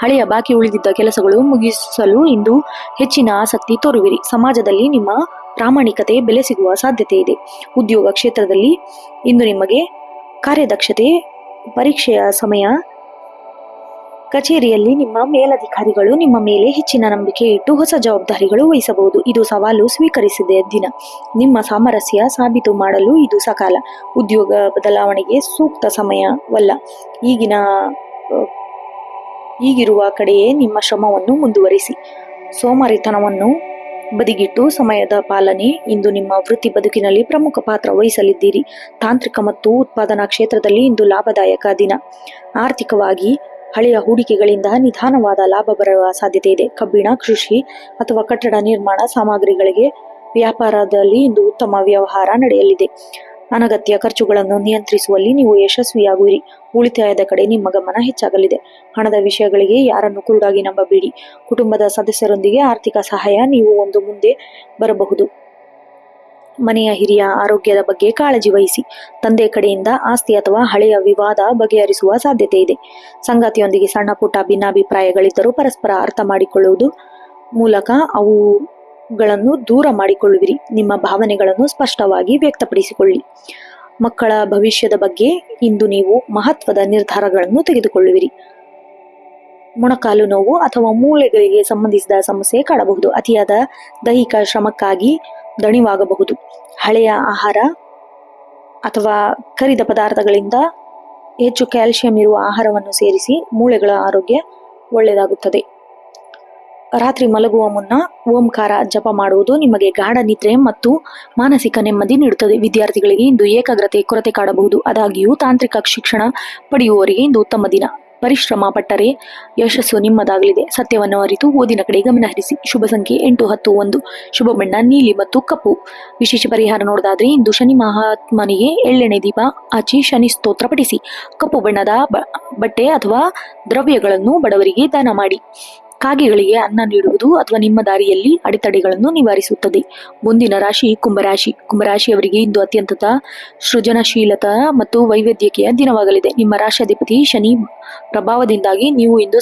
ಹಳೆಯ ಬಾಕಿ ಉಳಿದಿದ್ದ ಕೆಲಸಗಳು ಮುಗಿಸಲು ಇಂದು ಹೆಚ್ಚಿನ ಆಸಕ್ತಿ ತೋರುವಿರಿ. ಸಮಾಜದಲ್ಲಿ ನಿಮ್ಮ ಪ್ರಾಮಾಣಿಕತೆ ಬೆಲೆ ಸಿಗುವ ಸಾಧ್ಯತೆ ಇದೆ. ಉದ್ಯೋಗ ಕ್ಷೇತ್ರದಲ್ಲಿ ಇಂದು ನಿಮಗೆ ಕಾರ್ಯದಕ್ಷತೆ ಪರೀಕ್ಷೆಯ ಸಮಯ. ಕಚೇರಿಯಲ್ಲಿ ನಿಮ್ಮ ಮೇಲಧಿಕಾರಿಗಳು ನಿಮ್ಮ ಮೇಲೆ ಹೆಚ್ಚಿನ ನಂಬಿಕೆ ಇಟ್ಟು ಹೊಸ ಜವಾಬ್ದಾರಿಗಳು ವಹಿಸಬಹುದು. ಇದು ಸವಾಲು ಸ್ವೀಕರಿಸಿದ ದಿನ. ನಿಮ್ಮ ಸಾಮರಸ್ಯ ಸಾಬೀತು ಮಾಡಲು ಇದು ಸಕಾಲ. ಉದ್ಯೋಗ ಬದಲಾವಣೆಗೆ ಸೂಕ್ತ ಸಮಯವಲ್ಲ. ಈಗಿರುವ ಕಡೆಯೇ ನಿಮ್ಮ ಶ್ರಮವನ್ನು ಮುಂದುವರಿಸಿ. ಸೋಮಾರಿತನವನ್ನು ಬದಿಗಿಟ್ಟು ಸಮಯದ ಪಾಲನೆ. ಇಂದು ನಿಮ್ಮ ವೃತ್ತಿ ಬದುಕಿನಲ್ಲಿ ಪ್ರಮುಖ ಪಾತ್ರ ವಹಿಸಲಿದ್ದೀರಿ. ತಾಂತ್ರಿಕ ಮತ್ತು ಉತ್ಪಾದನಾ ಕ್ಷೇತ್ರದಲ್ಲಿ ಇಂದು ಲಾಭದಾಯಕ ದಿನ. ಆರ್ಥಿಕವಾಗಿ ಹಳೆಯ ಹೂಡಿಕೆಗಳಿಂದ ನಿಧಾನವಾದ ಲಾಭ ಬರುವ ಸಾಧ್ಯತೆ ಇದೆ. ಕಬ್ಬಿಣ, ಕೃಷಿ ಅಥವಾ ಕಟ್ಟಡ ನಿರ್ಮಾಣ ಸಾಮಗ್ರಿಗಳಿಗೆ ವ್ಯಾಪಾರದಲ್ಲಿ ಇಂದು ಉತ್ತಮ ವ್ಯವಹಾರ ನಡೆಯಲಿದೆ. ಅನಗತ್ಯ ಖರ್ಚುಗಳನ್ನು ನಿಯಂತ್ರಿಸುವಲ್ಲಿ ನೀವು ಯಶಸ್ವಿಯಾಗುವಿರಿ. ಉಳಿತಾಯದ ಕಡೆ ನಿಮ್ಮ ಗಮನ ಹೆಚ್ಚಾಗಲಿದೆ. ಹಣದ ವಿಷಯಗಳಿಗೆ ಯಾರನ್ನು ಕುರುಡಾಗಿ ನಂಬಬೇಡಿ. ಕುಟುಂಬದ ಸದಸ್ಯರೊಂದಿಗೆ ಆರ್ಥಿಕ ಸಹಾಯ ನೀವು ಒಂದು ಮುಂದೆ ಬರಬಹುದು. ಮನೆಯ ಹಿರಿಯ ಆರೋಗ್ಯದ ಬಗ್ಗೆ ಕಾಳಜಿ ವಹಿಸಿ. ತಂದೆ ಕಡೆಯಿಂದ ಆಸ್ತಿ ಅಥವಾ ಹಳೆಯ ವಿವಾದ ಬಗೆಹರಿಸುವ ಸಾಧ್ಯತೆ ಇದೆ. ಸಂಗಾತಿಯೊಂದಿಗೆ ಸಣ್ಣ ಪುಟ್ಟ ಭಿನ್ನಾಭಿಪ್ರಾಯಗಳಿದ್ದರೂ ಪರಸ್ಪರ ಅರ್ಥ ಮಾಡಿಕೊಳ್ಳುವುದು ಮೂಲಕ ಅವುಗಳನ್ನು ದೂರ ಮಾಡಿಕೊಳ್ಳುವಿರಿ. ನಿಮ್ಮ ಭಾವನೆಗಳನ್ನು ಸ್ಪಷ್ಟವಾಗಿ ವ್ಯಕ್ತಪಡಿಸಿಕೊಳ್ಳಿ. ಮಕ್ಕಳ ಭವಿಷ್ಯದ ಬಗ್ಗೆ ಇಂದು ನೀವು ಮಹತ್ವದ ನಿರ್ಧಾರಗಳನ್ನು ತೆಗೆದುಕೊಳ್ಳುವಿರಿ. ಮೊಣಕಾಲು ನೋವು ಅಥವಾ ಮೂಳೆಗಳಿಗೆ ಸಂಬಂಧಿಸಿದ ಸಮಸ್ಯೆ ಕಾಡಬಹುದು. ಅತಿಯಾದ ದೈಹಿಕ ಶ್ರಮಕ್ಕಾಗಿ ದಣಿವಾಗಬಹುದು. ಹಳೆಯ ಆಹಾರ ಅಥವಾ ಕರಿದ ಪದಾರ್ಥಗಳಿಂದ ಹೆಚ್ಚು ಕ್ಯಾಲ್ಸಿಯಂ ಇರುವ ಆಹಾರವನ್ನು ಸೇರಿಸಿ. ಮೂಳೆಗಳ ಆರೋಗ್ಯ ಒಳ್ಳೆಯದಾಗುತ್ತದೆ. ರಾತ್ರಿ ಮಲಗುವ ಮುನ್ನ ಓಂಕಾರ ಜಪ ಮಾಡುವುದು ನಿಮಗೆ ಗಾಢ ನಿದ್ರೆ ಮತ್ತು ಮಾನಸಿಕ ನೆಮ್ಮದಿ ನೀಡುತ್ತದೆ. ವಿದ್ಯಾರ್ಥಿಗಳಿಗೆ ಇಂದು ಏಕಾಗ್ರತೆ ಕೊರತೆ ಕಾಡಬಹುದು. ಆದಾಗ್ಯೂ ತಾಂತ್ರಿಕ ಶಿಕ್ಷಣ ಪಡೆಯುವವರಿಗೆ ಇಂದು ಉತ್ತಮ ದಿನ. ಪರಿಶ್ರಮ ಪಟ್ಟರೆ ಯಶಸ್ಸು ನಿಮ್ಮದಾಗಲಿದೆ. ಸತ್ಯವನ್ನು ಅರಿತು ಓದಿನ ಕಡೆ ಗಮನ ಹರಿಸಿ. ಶುಭ ಸಂಖ್ಯೆ 8, 10, 1. ಶುಭ ಬಣ್ಣ ನೀಲಿ ಮತ್ತು ಕಪ್ಪು. ವಿಶೇಷ ಪರಿಹಾರ ನೋಡೋದಾದ್ರೆ ಇಂದು ಶನಿ ಮಹಾತ್ಮನಿಗೆ ಎಳ್ಳೆಣ್ಣೆ ದೀಪ ಹಚ್ಚಿ ಶನಿ ಸ್ತೋತ್ರ ಪಠಿಸಿ. ಕಪ್ಪು ಬಣ್ಣದ ಬಟ್ಟೆ ಅಥವಾ ದ್ರವ್ಯಗಳನ್ನು ಬಡವರಿಗೆ ದಾನ ಮಾಡಿ. ಕಾಗೆಗಳಿಗೆ ಅನ್ನ ನೀಡುವುದು ಅಥವಾ ನಿಮ್ಮ ದಾರಿಯಲ್ಲಿ ಅಡೆತಡೆಗಳನ್ನು ನಿವಾರಿಸುತ್ತದೆ. ಮುಂದಿನ ರಾಶಿ ಕುಂಭರಾಶಿ. ಕುಂಭರಾಶಿಯವರಿಗೆ ಇಂದು ಅತ್ಯಂತ ಸೃಜನಶೀಲತಾ ಮತ್ತು ವೈವಿಧ್ಯತೆಯ ದಿನವಾಗಲಿದೆ. ನಿಮ್ಮ ರಾಶಿಯಾಧಿಪತಿ ಶನಿ ಪ್ರಭಾವದಿಂದಾಗಿ ನೀವು ಇಂದು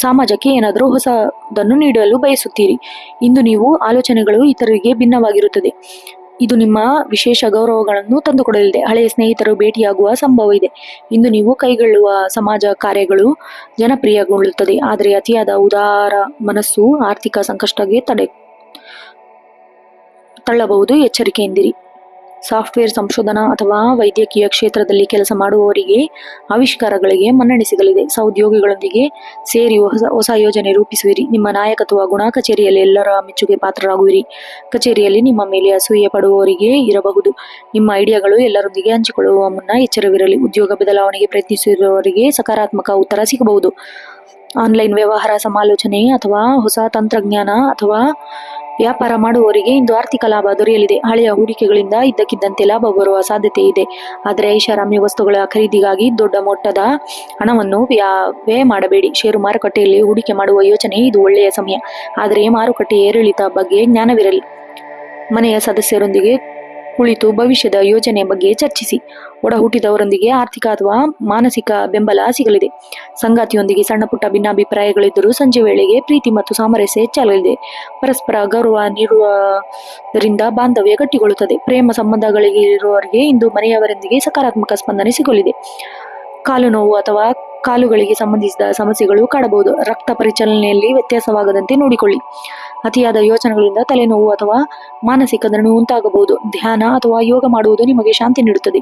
ಸಮಾಜಕ್ಕೆ ಏನಾದರೂ ಹೊಸದನ್ನು ನೀಡಲು ಬಯಸುತ್ತೀರಿ. ಇಂದು ನೀವು ಆಲೋಚನೆಗಳು ಇತರರಿಗೆ ಭಿನ್ನವಾಗಿರುತ್ತದೆ. ಇದು ನಿಮ್ಮ ವಿಶೇಷ ಗೌರವಗಳನ್ನು ತಂದುಕೊಡಲಿದೆ. ಹಳೆಯ ಸ್ನೇಹಿತರು ಭೇಟಿಯಾಗುವ ಸಂಭವ ಇದೆ. ಇಂದು ನೀವು ಕೈಗೊಳ್ಳುವ ಸಮಾಜ ಕಾರ್ಯಗಳು ಜನಪ್ರಿಯಗೊಳ್ಳುತ್ತದೆ. ಆದರೆ ಅತಿಯಾದ ಉದಾರ ಮನಸ್ಸು ಆರ್ಥಿಕ ಸಂಕಷ್ಟಕ್ಕೆ ತಳ್ಳಬಹುದು. ಎಚ್ಚರಿಕೆಯಿಂದಿರಿ. ಸಾಫ್ಟ್ವೇರ್ ಸಂಶೋಧನಾ ಅಥವಾ ವೈದ್ಯಕೀಯ ಕ್ಷೇತ್ರದಲ್ಲಿ ಕೆಲಸ ಮಾಡುವವರಿಗೆ ಆವಿಷ್ಕಾರಗಳಿಗೆ ಮನ್ನಣೆ ಸಿಗಲಿದೆ. ಸಹೋದ್ಯೋಗಿಗಳೊಂದಿಗೆ ಸೇರಿ ಹೊಸ ಯೋಜನೆ ರೂಪಿಸುವಿರಿ. ನಿಮ್ಮ ನಾಯಕತ್ವ ಗುಣ ಕಚೇರಿಯಲ್ಲಿ ಎಲ್ಲರ ಮೆಚ್ಚುಗೆ ಪಾತ್ರರಾಗುವಿರಿ. ಕಚೇರಿಯಲ್ಲಿ ನಿಮ್ಮ ಮೇಲೆ ಅಸೂಯೆ ಪಡುವವರಿಗೆ ಇರಬಹುದು. ನಿಮ್ಮ ಐಡಿಯಾಗಳು ಎಲ್ಲರೊಂದಿಗೆ ಹಂಚಿಕೊಳ್ಳುವ ಮುನ್ನ ಎಚ್ಚರವಿರಲಿ. ಉದ್ಯೋಗ ಬದಲಾವಣೆಗೆ ಪ್ರಯತ್ನಿಸಿರುವವರಿಗೆ ಸಕಾರಾತ್ಮಕ ಉತ್ತರ ಸಿಗಬಹುದು. ಆನ್ಲೈನ್ ವ್ಯವಹಾರ ಸಮಾಲೋಚನೆ ಅಥವಾ ಹೊಸ ತಂತ್ರಜ್ಞಾನ ಅಥವಾ ವ್ಯಾಪಾರ ಮಾಡುವವರಿಗೆ ಇಂದು ಆರ್ಥಿಕ ಲಾಭ ದೊರೆಯಲಿದೆ. ಹಳೆಯ ಹೂಡಿಕೆಗಳಿಂದ ಇದ್ದಕ್ಕಿದ್ದಂತೆ ಲಾಭ ಬರುವ ಸಾಧ್ಯತೆ ಇದೆ. ಆದರೆ ಐಷಾರಾಮಿ ವಸ್ತುಗಳ ಖರೀದಿಗಾಗಿ ದೊಡ್ಡ ಮೊತ್ತದ ಹಣವನ್ನು ವ್ಯಯ ಮಾಡಬೇಡಿ. ಷೇರು ಮಾರುಕಟ್ಟೆಯಲ್ಲಿ ಹೂಡಿಕೆ ಮಾಡುವ ಯೋಚನೆ ಇದು ಒಳ್ಳೆಯ ಸಮಯ. ಆದರೆ ಮಾರುಕಟ್ಟೆ ಏರಿಳಿತ ಬಗ್ಗೆ ಜ್ಞಾನವಿರಲಿ. ಮನೆಯ ಸದಸ್ಯರೊಂದಿಗೆ ಕುಳಿತು ಭವಿಷ್ಯದ ಯೋಜನೆ ಬಗ್ಗೆ ಚರ್ಚಿಸಿ. ಒಡ ಹುಟ್ಟಿದವರೊಂದಿಗೆ ಆರ್ಥಿಕ ಅಥವಾ ಮಾನಸಿಕ ಬೆಂಬಲ ಸಿಗಲಿದೆ. ಸಂಗಾತಿಯೊಂದಿಗೆ ಸಣ್ಣ ಪುಟ್ಟ ಭಿನ್ನಾಭಿಪ್ರಾಯಗಳಿದ್ದರೂ ಸಂಜೆ ವೇಳೆಗೆ ಪ್ರೀತಿ ಮತ್ತು ಸಾಮರಸ್ಯ ಹೆಚ್ಚಾಗಲಿದೆ. ಪರಸ್ಪರ ಗೌರವ ನೀಡುವುದರಿಂದ ಬಾಂಧವ್ಯ ಗಟ್ಟಿಗೊಳ್ಳುತ್ತದೆ. ಪ್ರೇಮ ಸಂಬಂಧಗಳಿಗಿರುವವರಿಗೆ ಇಂದು ಮನೆಯವರೊಂದಿಗೆ ಸಕಾರಾತ್ಮಕ ಸ್ಪಂದನೆ ಸಿಗಲಿದೆ. ಕಾಲು ನೋವು ಅಥವಾ ಕಾಲುಗಳಿಗೆ ಸಂಬಂಧಿಸಿದ ಸಮಸ್ಯೆಗಳು ಕಾಡಬಹುದು. ರಕ್ತ ಪರಿಚಲನೆಯಲ್ಲಿ ವ್ಯತ್ಯಾಸವಾಗದಂತೆ ನೋಡಿಕೊಳ್ಳಿ. ಅತಿಯಾದ ಯೋಚನೆಗಳಿಂದ ತಲೆನೋವು ಅಥವಾ ಮಾನಸಿಕ ದಣು ಉಂಟಾಗಬಹುದು. ಧ್ಯಾನ ಅಥವಾ ಯೋಗ ಮಾಡುವುದು ನಿಮಗೆ ಶಾಂತಿ ನೀಡುತ್ತದೆ.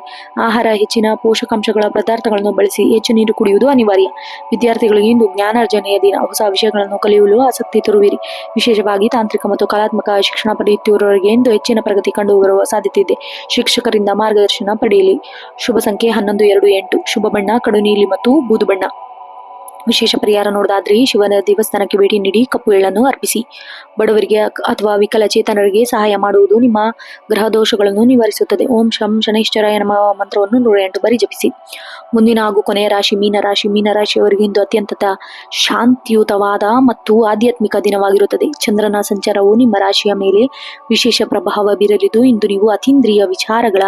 ಆಹಾರ ಹೆಚ್ಚಿನ ಪೋಷಕಾಂಶಗಳ ಪದಾರ್ಥಗಳನ್ನು ಬಳಸಿ. ಹೆಚ್ಚು ನೀರು ಕುಡಿಯುವುದು ಅನಿವಾರ್ಯ. ವಿದ್ಯಾರ್ಥಿಗಳಿಗೆ ಇಂದು ಜ್ಞಾನಾರ್ಜನೆಯ ದಿನ. ಹೊಸ ವಿಷಯಗಳನ್ನು ಕಲಿಯಲು ಆಸಕ್ತಿ ತೋರುವಿರಿ. ವಿಶೇಷವಾಗಿ ತಾಂತ್ರಿಕ ಮತ್ತು ಕಲಾತ್ಮಕ ಶಿಕ್ಷಣ ಪಡೆಯುತ್ತಿರುವವರಿಗೆ ಇಂದು ಹೆಚ್ಚಿನ ಪ್ರಗತಿ ಕಂಡು ಬರುವ ಸಾಧ್ಯತೆ ಇದೆ. ಶಿಕ್ಷಕರಿಂದ ಮಾರ್ಗದರ್ಶನ ಪಡೆಯಲಿ. ಶುಭ ಸಂಖ್ಯೆ 11, 2, 8. ಶುಭ ಬಣ್ಣ ಕಡು ನೀಲಿ ಮತ್ತು ಬೂದು ಬಣ್ಣ. ವಿಶೇಷ ಪರಿಹಾರ ನೋಡೋದಾದ್ರೆ ಶಿವನ ದೇವಸ್ಥಾನಕ್ಕೆ ಭೇಟಿ ನೀಡಿ ಕಪ್ಪು ಎಳ್ಳನ್ನು ಅರ್ಪಿಸಿ. ಬಡವರಿಗೆ ಅಥವಾ ವಿಕಲಚೇತನರಿಗೆ ಸಹಾಯ ಮಾಡುವುದು ನಿಮ್ಮ ಗ್ರಹ ದೋಷಗಳನ್ನು ನಿವಾರಿಸುತ್ತದೆ. ಓಂ ಶಂ ಶನೈಶ್ಚರಾಯ ನಮಃ ಮಂತ್ರವನ್ನು 108 ಬಾರಿ ಜಪಿಸಿ. ಮುಂದಿನ ಹಾಗೂ ಕೊನೆಯ ರಾಶಿ ಮೀನರಾಶಿ. ಮೀನರಾಶಿಯವರಿಗೆ ಇಂದು ಅತ್ಯಂತ ಶಾಂತಿಯುತವಾದ ಮತ್ತು ಆಧ್ಯಾತ್ಮಿಕ ದಿನವಾಗಿರುತ್ತದೆ. ಚಂದ್ರನ ಸಂಚಾರವು ನಿಮ್ಮ ರಾಶಿಯ ಮೇಲೆ ವಿಶೇಷ ಪ್ರಭಾವ ಬೀರಲಿದ್ದು ಇಂದು ನೀವು ಅತೀಂದ್ರಿಯ ವಿಚಾರಗಳ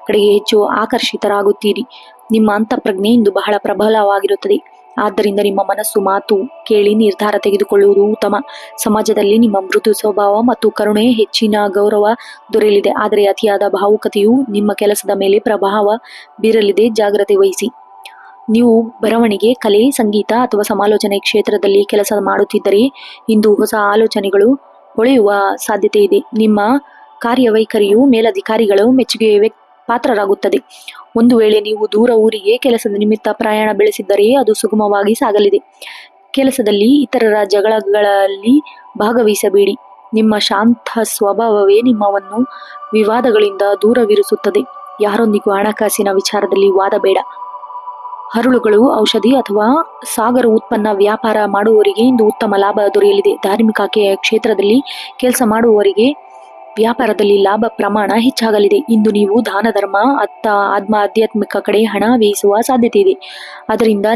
ಕಡೆಗೆ ಹೆಚ್ಚು ಆಕರ್ಷಿತರಾಗುತ್ತೀರಿ. ನಿಮ್ಮ ಅಂತಃಪ್ರಜ್ಞೆ ಇಂದು ಬಹಳ ಪ್ರಬಲವಾಗಿರುತ್ತದೆ. ಆದ್ದರಿಂದ ನಿಮ್ಮ ಮನಸ್ಸು ಮಾತು ಕೇಳಿ ನಿರ್ಧಾರ ತೆಗೆದುಕೊಳ್ಳುವುದು ಉತ್ತಮ. ಸಮಾಜದಲ್ಲಿ ನಿಮ್ಮ ಮೃದು ಸ್ವಭಾವ ಮತ್ತು ಕರುಣೆ ಹೆಚ್ಚಿನ ಗೌರವ ದೊರೆಯಲಿದೆ. ಆದರೆ ಅತಿಯಾದ ಭಾವುಕತೆಯು ನಿಮ್ಮ ಕೆಲಸದ ಮೇಲೆ ಪ್ರಭಾವ ಬೀರಲಿದೆ. ಜಾಗ್ರತೆ ವಹಿಸಿ. ನೀವು ಬರವಣಿಗೆ, ಕಲೆ, ಸಂಗೀತ ಅಥವಾ ಸಮಾಲೋಚನೆ ಕ್ಷೇತ್ರದಲ್ಲಿ ಕೆಲಸ ಮಾಡುತ್ತಿದ್ದರೆ ಇಂದು ಹೊಸ ಆಲೋಚನೆಗಳು ಹೊಳೆಯುವ ಸಾಧ್ಯತೆ ಇದೆ. ನಿಮ್ಮ ಕಾರ್ಯವೈಖರಿಯು ಮೇಲಧಿಕಾರಿಗಳು ಮೆಚ್ಚುಗೆಗೆ ಪಾತ್ರರಾಗುತ್ತದೆ. ಒಂದು ವೇಳೆ ನೀವು ದೂರ ಊರಿಗೆ ಕೆಲಸದ ನಿಮಿತ್ತ ಪ್ರಯಾಣ ಬೆಳೆಸಿದ್ದರೆ ಅದು ಸುಗಮವಾಗಿ ಸಾಗಲಿದೆ. ಕೆಲಸದಲ್ಲಿ ಇತರರ ಜಗಳಗಳಲ್ಲಿ ಭಾಗವಹಿಸಬೇಡಿ. ನಿಮ್ಮ ಶಾಂತ ಸ್ವಭಾವವೇ ನಿಮ್ಮವನ್ನು ವಿವಾದಗಳಿಂದ ದೂರವಿರಿಸುತ್ತದೆ. ಯಾರೊಂದಿಗೂ ಹಣಕಾಸಿನ ವಿಚಾರದಲ್ಲಿ ವಾದ ಬೇಡ. ಹರಳುಗಳು, ಔಷಧಿ ಅಥವಾ ಸಾಗರ ಉತ್ಪನ್ನ ವ್ಯಾಪಾರ ಮಾಡುವವರಿಗೆ ಇಂದು ಉತ್ತಮ ಲಾಭ ದೊರೆಯಲಿದೆ. ಧಾರ್ಮಿಕ ಕ್ಷೇತ್ರದಲ್ಲಿ ಕೆಲಸ ಮಾಡುವವರಿಗೆ ವ್ಯಾಪಾರದಲ್ಲಿ ಲಾಭ ಪ್ರಮಾಣ ಹೆಚ್ಚಾಗಲಿದೆ. ಇಂದು ನೀವು ದಾನ ಧರ್ಮ ಆಧ್ಯಾತ್ಮಿಕ ಕಡೆ ಹಣ ವ್ಯಯಿಸುವ ಸಾಧ್ಯತೆ ಇದೆ. ಅದರಿಂದ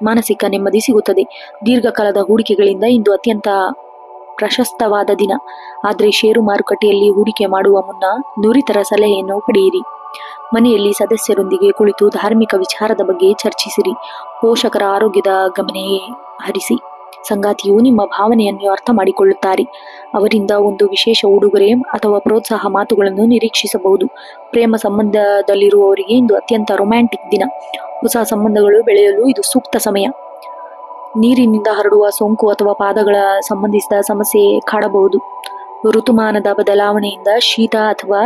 ಮಾನಸಿಕ ನೆಮ್ಮದಿ ಸಿಗುತ್ತದೆ. ದೀರ್ಘಕಾಲದ ಹೂಡಿಕೆಗಳಿಂದ ಇಂದು ಅತ್ಯಂತ ಪ್ರಶಸ್ತವಾದ ದಿನ. ಆದರೆ ಷೇರು ಮಾರುಕಟ್ಟೆಯಲ್ಲಿ ಹೂಡಿಕೆ ಮಾಡುವ ಮುನ್ನ ನುರಿತರ ಸಲಹೆಯನ್ನು ಪಡೆಯಿರಿ. ಮನೆಯಲ್ಲಿ ಸದಸ್ಯರೊಂದಿಗೆ ಕುಳಿತು ಧಾರ್ಮಿಕ ವಿಚಾರದ ಬಗ್ಗೆ ಚರ್ಚಿಸಿರಿ. ಪೋಷಕರ ಆರೋಗ್ಯದ ಗಮನ ಹರಿಸಿ. ಸಂಗಾತಿಯು ನಿಮ್ಮ ಭಾವನೆಯನ್ನು ಅರ್ಥ ಮಾಡಿಕೊಳ್ಳುತ್ತಾರೆ. ಅವರಿಂದ ಒಂದು ವಿಶೇಷ ಉಡುಗೊರೆ ಅಥವಾ ಪ್ರೋತ್ಸಾಹ ಮಾತುಗಳನ್ನು ನಿರೀಕ್ಷಿಸಬಹುದು. ಪ್ರೇಮ ಸಂಬಂಧದಲ್ಲಿರುವವರಿಗೆ ಇಂದು ಅತ್ಯಂತ ರೊಮ್ಯಾಂಟಿಕ್ ದಿನ. ಹೊಸ ಸಂಬಂಧಗಳು ಬೆಳೆಯಲು ಇದು ಸೂಕ್ತ ಸಮಯ. ನೀರಿನಿಂದ ಹರಡುವ ಸೋಂಕು ಅಥವಾ ಪಾದಗಳ ಸಂಬಂಧಿಸಿದ ಸಮಸ್ಯೆ ಕಾಡಬಹುದು. ಋತುಮಾನದ ಬದಲಾವಣೆಯಿಂದ ಶೀತ ಅಥವಾ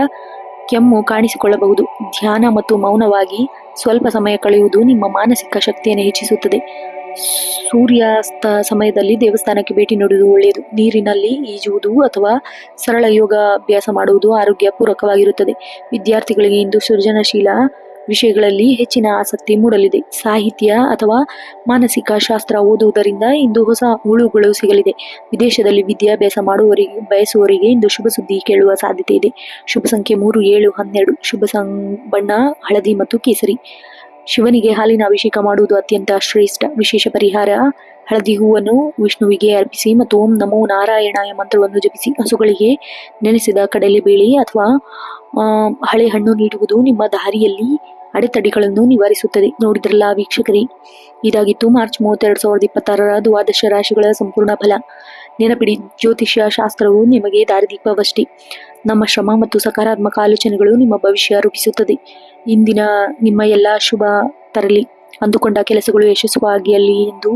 ಕೆಮ್ಮು ಕಾಣಿಸಿಕೊಳ್ಳಬಹುದು. ಧ್ಯಾನ ಮತ್ತು ಮೌನವಾಗಿ ಸ್ವಲ್ಪ ಸಮಯ ಕಳೆಯುವುದು ನಿಮ್ಮ ಮಾನಸಿಕ ಶಕ್ತಿಯನ್ನು ಹೆಚ್ಚಿಸುತ್ತದೆ. ಸೂರ್ಯಾಸ್ತ ಸಮಯದಲ್ಲಿ ದೇವಸ್ಥಾನಕ್ಕೆ ಭೇಟಿ ನೀಡುವುದು ಒಳ್ಳೆಯದು. ನೀರಿನಲ್ಲಿ ಈಜುವುದು ಅಥವಾ ಸರಳ ಯೋಗ ಅಭ್ಯಾಸ ಮಾಡುವುದು ಆರೋಗ್ಯ ಪೂರಕವಾಗಿರುತ್ತದೆ. ವಿದ್ಯಾರ್ಥಿಗಳಿಗೆ ಇಂದು ಸೃಜನಶೀಲ ವಿಷಯಗಳಲ್ಲಿ ಹೆಚ್ಚಿನ ಆಸಕ್ತಿ ಮೂಡಲಿದೆ. ಸಾಹಿತ್ಯ ಅಥವಾ ಮಾನಸಿಕ ಶಾಸ್ತ್ರ ಓದುವುದರಿಂದ ಇಂದು ಹೊಸ ಹುಳುಗಳು ಸಿಗಲಿದೆ. ವಿದೇಶದಲ್ಲಿ ವಿದ್ಯಾಭ್ಯಾಸ ಬಯಸುವವರಿಗೆ ಇಂದು ಶುಭ ಸುದ್ದಿ ಕೇಳುವ ಸಾಧ್ಯತೆ ಇದೆ. ಶುಭ ಸಂಖ್ಯೆ 3, 7, 12. ಶುಭ ಬಣ್ಣ ಹಳದಿ ಮತ್ತು ಕೇಸರಿ. ಶಿವನಿಗೆ ಹಾಲಿನ ಅಭಿಷೇಕ ಮಾಡುವುದು ಅತ್ಯಂತ ಶ್ರೇಷ್ಠ. ವಿಶೇಷ ಪರಿಹಾರ: ಹಳದಿ ಹೂವನ್ನು ವಿಷ್ಣುವಿಗೆ ಅರ್ಪಿಸಿ ಮತ್ತು ಓಂ ನಮೋ ನಾರಾಯಣಾಯ ಮಂತ್ರವನ್ನು ಜಪಿಸಿ. ಹಸುಗಳಿಗೆ ನೆನೆಸಿದ ಕಡಲೆಬೇಳೆ ಅಥವಾ ಹಳೆ ಹಣ್ಣು ನೀಡುವುದು ನಿಮ್ಮ ದಾರಿಯಲ್ಲಿ ಅಡೆತಡೆಗಳನ್ನು ನಿವಾರಿಸುತ್ತದೆ. ನೋಡಿದ್ರಲ್ಲ ವೀಕ್ಷಕರೇ, ಇದಾಗಿತ್ತು ಮಾರ್ಚ್ 32, 2026 ದ್ವಾದಶ ರಾಶಿಗಳ ಸಂಪೂರ್ಣ ಫಲ. ನೆನಪಿಡಿ, ಜ್ಯೋತಿಷ್ಯ ಶಾಸ್ತ್ರವು ನಿಮಗೆ ದಾರಿದೀಪವಷ್ಟೇ. ನಮ್ಮ ಶ್ರಮ ಮತ್ತು ಸಕಾರಾತ್ಮಕ ಆಲೋಚನೆಗಳು ನಿಮ್ಮ ಭವಿಷ್ಯ ರೂಪಿಸುತ್ತದೆ. ಇಂದಿನ ನಿಮ್ಮ ಎಲ್ಲ ಶುಭ ತರಲಿ. ಅಂದುಕೊಂಡ ಕೆಲಸಗಳು ಯಶಸ್ವಿಯಾಗಲಿ ಎಂದು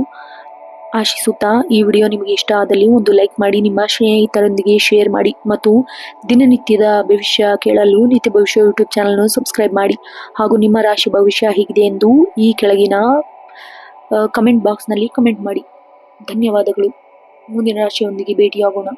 ಆಶಿಸುತ್ತಾ, ಈ ವಿಡಿಯೋ ನಿಮಗೆ ಇಷ್ಟ ಆದಲ್ಲಿ ಒಂದು ಲೈಕ್ ಮಾಡಿ, ನಿಮ್ಮ ಸ್ನೇಹಿತರೊಂದಿಗೆ ಶೇರ್ ಮಾಡಿ ಮತ್ತು ದಿನನಿತ್ಯದ ಭವಿಷ್ಯ ಕೇಳಲು ನಿತ್ಯ ಭವಿಷ್ಯ ಯೂಟ್ಯೂಬ್ ಚಾನಲ್ನ ಸಬ್ಸ್ಕ್ರೈಬ್ ಮಾಡಿ. ಹಾಗೂ ನಿಮ್ಮ ರಾಶಿ ಭವಿಷ್ಯ ಹೇಗಿದೆ ಎಂದು ಈ ಕೆಳಗಿನ ಕಮೆಂಟ್ ಬಾಕ್ಸ್ನಲ್ಲಿ ಕಮೆಂಟ್ ಮಾಡಿ. ಧನ್ಯವಾದಗಳು. ಮುಂದಿನ ರಾಶಿಯೊಂದಿಗೆ ಭೇಟಿಯಾಗೋಣ.